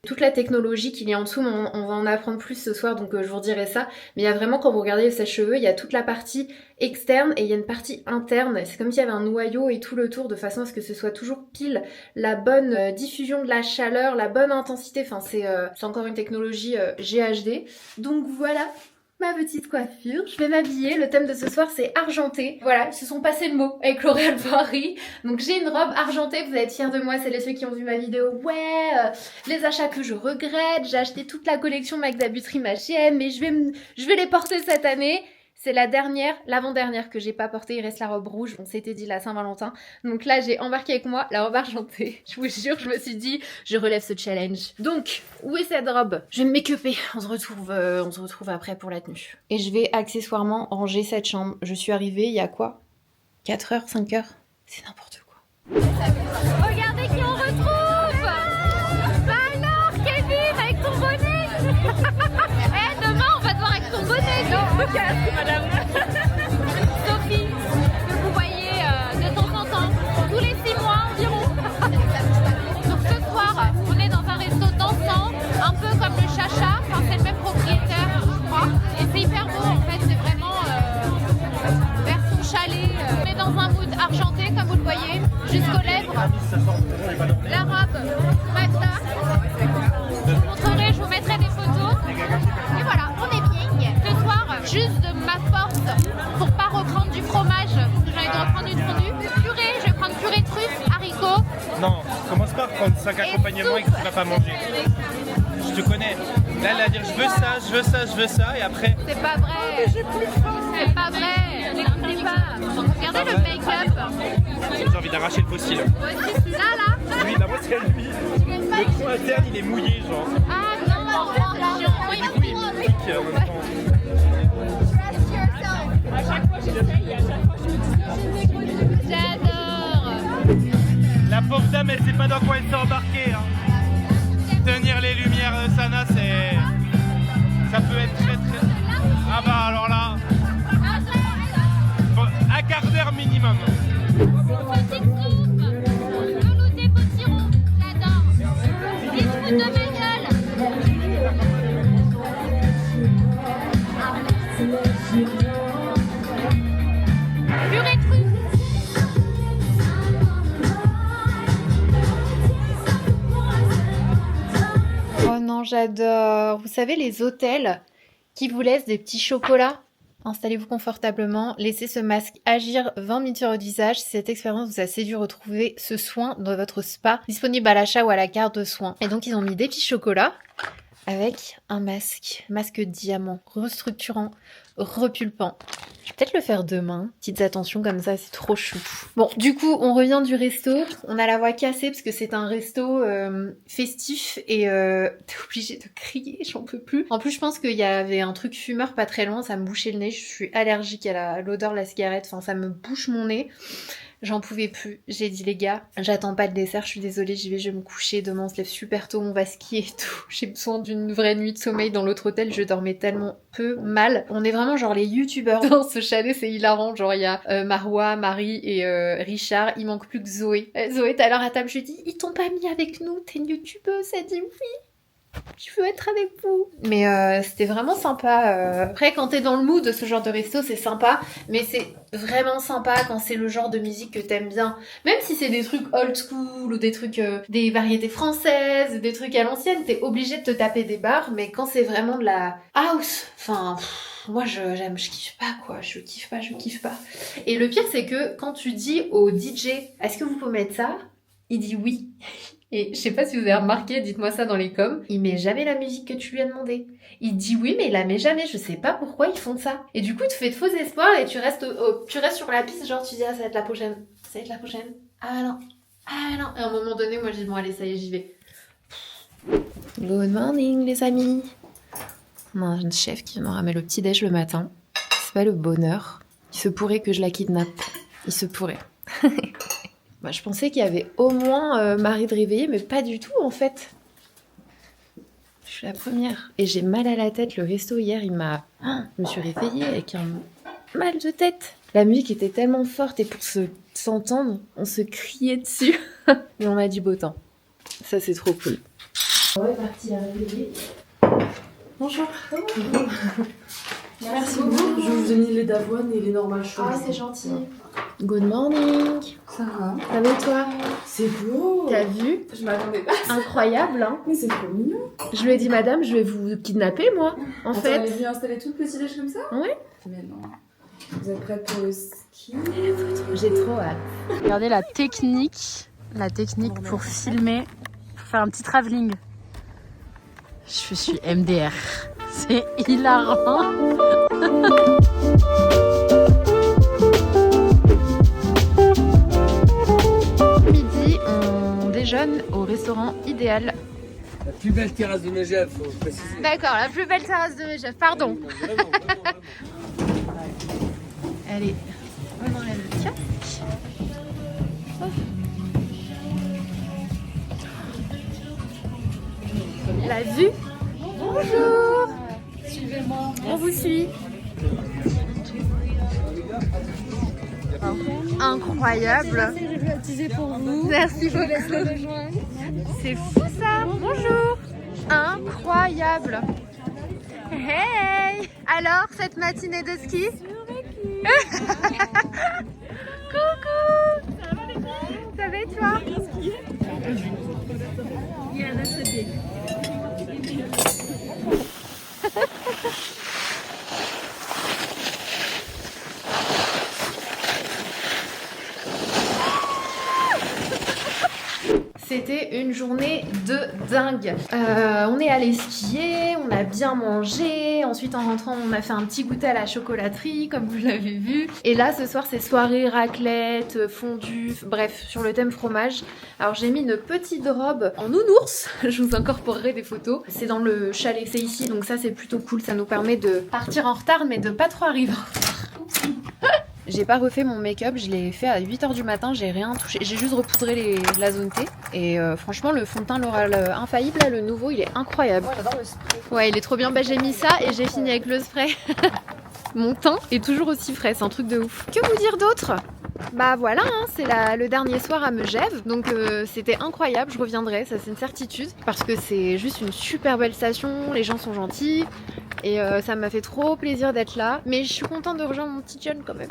Toute la technologie qu'il y a en dessous, on va en apprendre plus ce soir, donc je vous redirai ça. Mais il y a vraiment, quand vous regardez le sèche-cheveux, il y a toute la partie externe et il y a une partie interne. C'est comme s'il y avait un noyau et tout le tour, de façon à ce que ce soit toujours pile la bonne diffusion de la chaleur, la bonne intensité. Enfin, c'est encore une technologie GHD. Donc voilà, ma petite coiffure, je vais m'habiller. Le thème de ce soir c'est argenté. Voilà, ils se sont passés le mot avec L'Oréal Paris. Donc j'ai une robe argentée, vous allez être fiers de moi, c'est les ceux qui ont vu ma vidéo. Ouais, les achats que je regrette, j'ai acheté toute la collection Magda Butrym H&M mais je vais les porter cette année. C'est la dernière, l'avant-dernière que j'ai pas portée, il reste la robe rouge, on s'était dit la Saint-Valentin. Donc là j'ai embarqué avec moi la robe argentée. Je vous jure, je me suis dit, je relève ce challenge. Donc, où est cette robe? Je vais me make-upper, on se retrouve après pour la tenue. Et je vais accessoirement ranger cette chambre. Je suis arrivée il y a quoi? 4 heures, 5 heures? C'est n'importe quoi. Regardez qui on retrouve. Bah alors, Kevin, avec ton bonnet. Demain on va te voir avec ton bonnet. Non, ok, madame. Sophie, que vous voyez de temps en temps, tous les 6 mois environ. Donc ce soir, on est dans un resto dansant, un peu comme le Chacha, enfin c'est le même propriétaire, je crois. Et c'est hyper beau en fait, c'est vraiment vers son chalet. On est dans un mood argenté comme vous le voyez, jusqu'aux lèvres. La robe, Magda. Je vous montrerai, je vous mettrai des photos. Et voilà, on est bien. Ce soir, juste de ma force, pour pas reprendre du fromage, parce que j'ai envie de reprendre une fondue. Purée, je vais prendre purée de truffes, haricots. Non, commence pas à prendre 5 accompagnements et que tu vas pas manger. Je te connais. Là, elle va dire je veux ça, je veux ça, je veux ça, et après. C'est pas vrai. C'est pas vrai. N'écoutez pas. Regardez le make-up. J'ai envie d'arracher le fossile. Là. Oui, là, moi, c'est à lui. Le fond interne, il est mouillé, genre. Ah non, Et du coup, il pique en même temps. à chaque fois j'essaye et à chaque fois je me dis j'adore. La pauvre dame, elle sait pas dans quoi elle s'est embarquée. Tenir les lumières de Sana, ça peut être très très... Ah bah alors là... Bon, un quart d'heure minimum. Petite soupe, velouté potiron, j'adore. Il se fout de ma gueule. Purée de trucs. Oh non, j'adore. Vous savez, les hôtels qui vous laissent des petits chocolats? Installez-vous confortablement, laissez ce masque agir 20 minutes sur votre visage. Si cette expérience vous a séduit, retrouvez ce soin dans votre spa, disponible à l'achat ou à la carte de soins. Et donc ils ont mis des petits chocolats avec un masque diamant, restructurant, repulpant. Je vais peut-être le faire demain. Petites attentions comme ça, c'est trop chou. Bon, du coup, on revient du resto. On a la voix cassée parce que c'est un resto festif et t'es obligé de crier, j'en peux plus. En plus, je pense qu'il y avait un truc fumeur pas très loin, ça me bouchait le nez. Je suis allergique à l'odeur de la cigarette, enfin ça me bouche mon nez. J'en pouvais plus. J'ai dit les gars, j'attends pas le dessert, je suis désolée, j'y vais, je vais me coucher. Demain on se lève super tôt, on va skier et tout. J'ai besoin d'une vraie nuit de sommeil dans l'autre hôtel, je dormais tellement peu mal. On est vraiment genre les youtubeurs dans ce chalet, c'est hilarant. Genre il y a Marwa, Marie et Richard, il manque plus que Zoé. Zoé t'as l'heure à table, je lui dis, ils t'ont pas mis avec nous, t'es une youtubeuse, elle dit oui. Je veux être avec vous. Mais c'était vraiment sympa. Après, quand t'es dans le mood de ce genre de resto, c'est sympa. Mais c'est vraiment sympa quand c'est le genre de musique que t'aimes bien. Même si c'est des trucs old school ou des trucs, des variétés françaises, des trucs à l'ancienne, t'es obligé de te taper des barres. Mais quand c'est vraiment de la house, enfin... moi je kiffe pas quoi, je kiffe pas. Et le pire c'est que quand tu dis au DJ, est-ce que vous pouvez mettre ça? Il dit oui. Et je sais pas si vous avez remarqué, dites-moi ça dans les coms, il met jamais la musique que tu lui as demandé. Il dit oui mais il la met jamais, je sais pas pourquoi ils font ça. Et du coup tu fais de faux espoirs et tu restes sur la piste, genre tu dis ah ça va être la prochaine, ah non. Et à un moment donné moi je dis bon allez ça y est j'y vais. Good morning les amis. On a un chef qui vient me ramener le petit déj le matin. C'est pas le bonheur. Il se pourrait que je la kidnappe. Il se pourrait. Bah, je pensais qu'il y avait au moins Marie de réveiller, mais pas du tout en fait. Je suis la première. Et j'ai mal à la tête. Le resto hier, je me suis réveillée avec un mal de tête. La musique était tellement forte et pour s'entendre, on se criait dessus. Mais on a du beau temps. Ça, c'est trop cool. On est parti à réveiller. Bonjour. Merci beaucoup. Je vous ai mis les d'avoine et les normales chaudes. Ah, c'est gentil. Good morning. Ça va. Ça va toi? C'est beau. T'as vu? Je m'attendais pas. Incroyable, hein? Mais c'est trop mignon. Je lui ai dit, madame, je vais vous kidnapper, moi, en fait. Elle est venue installer tout le petit déj comme ça? Oui. Mais non. Vous êtes prête pour le ski? J'ai trop hâte. Regardez la technique pour filmer, pour faire un petit travelling. Je suis MDR. C'est hilarant. Midi, on déjeune au restaurant Idéal. La plus belle terrasse de Megève, faut préciser. D'accord, la plus belle terrasse de Megève, pardon. Allez, on enlève le casque. La vue. Bonjour. Suivez-moi. On vous suit. Incroyable. J'ai baptisé pour vous. Merci Je vous laisse le beaucoup. rejoindre. C'est fou ça. Bonjour. Incroyable. Hey. Alors, cette matinée de ski? Coucou. Ça va et toi? Yeah, that's a big. C'était une journée de dingue. On est allé skier, on a bien mangé. Ensuite, en rentrant, on a fait un petit goûter à la chocolaterie, comme vous l'avez vu. Et là, ce soir, c'est soirée raclette, fondue, bref, sur le thème fromage. Alors, j'ai mis une petite robe en nounours. Je vous incorporerai des photos. C'est dans le chalet, c'est ici, donc ça, c'est plutôt cool. Ça nous permet de partir en retard, mais de pas trop arriver en retard. J'ai pas refait mon make-up, je l'ai fait à 8h du matin, j'ai rien touché. J'ai juste repoudré la zone T. Et franchement, le fond de teint L'Oréal Infaillible, là, le nouveau, il est incroyable. Moi j'adore le spray. Ouais, il est trop bien. Bah, j'ai mis ça et j'ai fini avec le spray. Mon teint est toujours aussi frais, c'est un truc de ouf. Que vous dire d'autre? Bah voilà, hein, c'est le dernier soir à Megève, donc c'était incroyable, je reviendrai, ça c'est une certitude, parce que c'est juste une super belle station, les gens sont gentils, et ça m'a fait trop plaisir d'être là, mais je suis contente de rejoindre mon petit John quand même.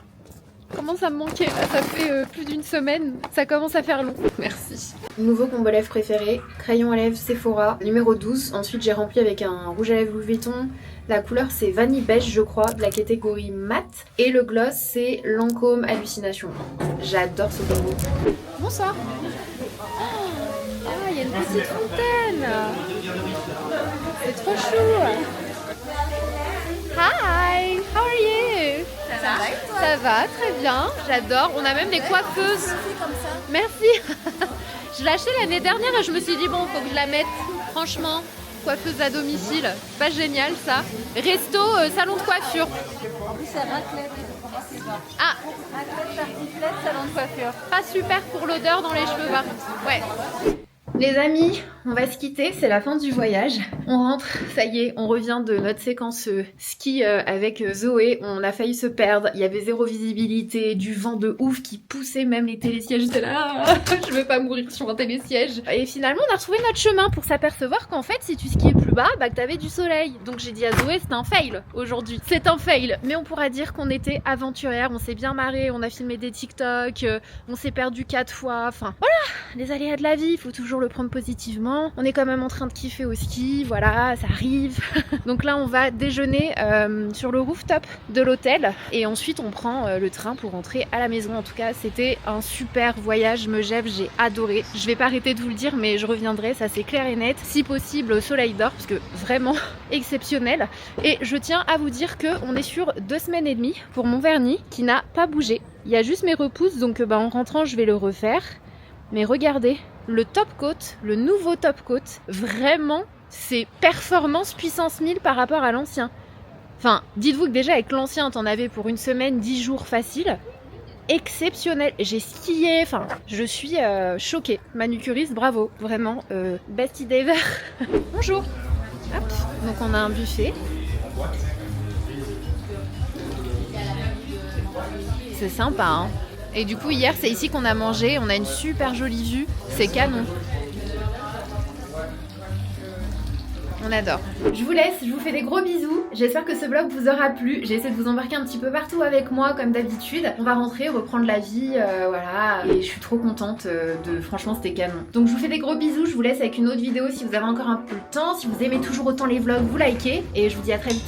Comment ça me manquait là, ça fait plus d'une semaine, ça commence à faire long. Merci. Nouveau combo lèvres préféré, crayon à lèvres Sephora, numéro 12. Ensuite j'ai rempli avec un rouge à lèvres Louis Vuitton. La couleur c'est Vanille Beige je crois, de la catégorie mat. Et le gloss c'est Lancôme Hallucination. J'adore ce combo. Bonsoir. Ah, il y a une petite fontaine. C'est trop chou. Hi, how are you? Ça va et toi? Ça va, très bien, j'adore. On a même des coiffeuses. Merci. Je l'ai acheté l'année dernière et je me suis dit bon, faut que je la mette. Franchement, coiffeuse à domicile, pas génial ça. Resto, salon de coiffure. En plus c'est raclette. Ah, Raclette, tartiflette, salon de coiffure. pas super pour l'odeur dans les cheveux par contre. Ouais. Les amis, on va se quitter, c'est la fin du voyage. On rentre, ça y est, on revient de notre séquence ski avec Zoé. On a failli se perdre, il y avait zéro visibilité, du vent de ouf qui poussait même les télésièges. J'étais là, je vais pas mourir sur un télésiège. Et finalement, on a retrouvé notre chemin pour s'apercevoir qu'en fait, si tu skiais plus bas, bah que t'avais du soleil. Donc j'ai dit à Zoé, c'est un fail aujourd'hui. C'est un fail, mais on pourra dire qu'on était aventurières, on s'est bien marré, on a filmé des TikTok, on s'est perdu 4 fois, enfin voilà, les aléas de la vie, il faut toujours le prendre positivement. On est quand même en train de kiffer au ski, voilà, ça arrive. Donc là, on va déjeuner sur le rooftop de l'hôtel et ensuite on prend le train pour rentrer à la maison. En tout cas, c'était un super voyage Megève, j'ai adoré. Je vais pas arrêter de vous le dire, mais je reviendrai, ça c'est clair et net. Si possible, au soleil d'or, parce que vraiment exceptionnel. Et je tiens à vous dire que on est sur 2 semaines et demie pour mon vernis qui n'a pas bougé. Il y a juste mes repousses, donc en rentrant, je vais le refaire. Mais regardez, le top coat, le nouveau top coat, vraiment, c'est performance puissance 1000 par rapport à l'ancien. Enfin, dites-vous que déjà avec l'ancien, t'en avais pour une semaine, 10 jours facile. Exceptionnel. J'ai skié, enfin, je suis choquée. Manucuriste, bravo, vraiment, best idée ever. Bonjour. Hop, donc on a un buffet. C'est sympa, hein. Et du coup hier c'est ici qu'on a mangé, on a une super jolie vue, c'est canon. On adore. Je vous laisse, je vous fais des gros bisous. J'espère que ce vlog vous aura plu. J'ai essayé de vous embarquer un petit peu partout avec moi comme d'habitude. On va rentrer, reprendre la vie, voilà. Et je suis trop contente franchement c'était canon. Donc je vous fais des gros bisous, je vous laisse avec une autre vidéo si vous avez encore un peu le temps. Si vous aimez toujours autant les vlogs, vous likez. Et je vous dis à très vite.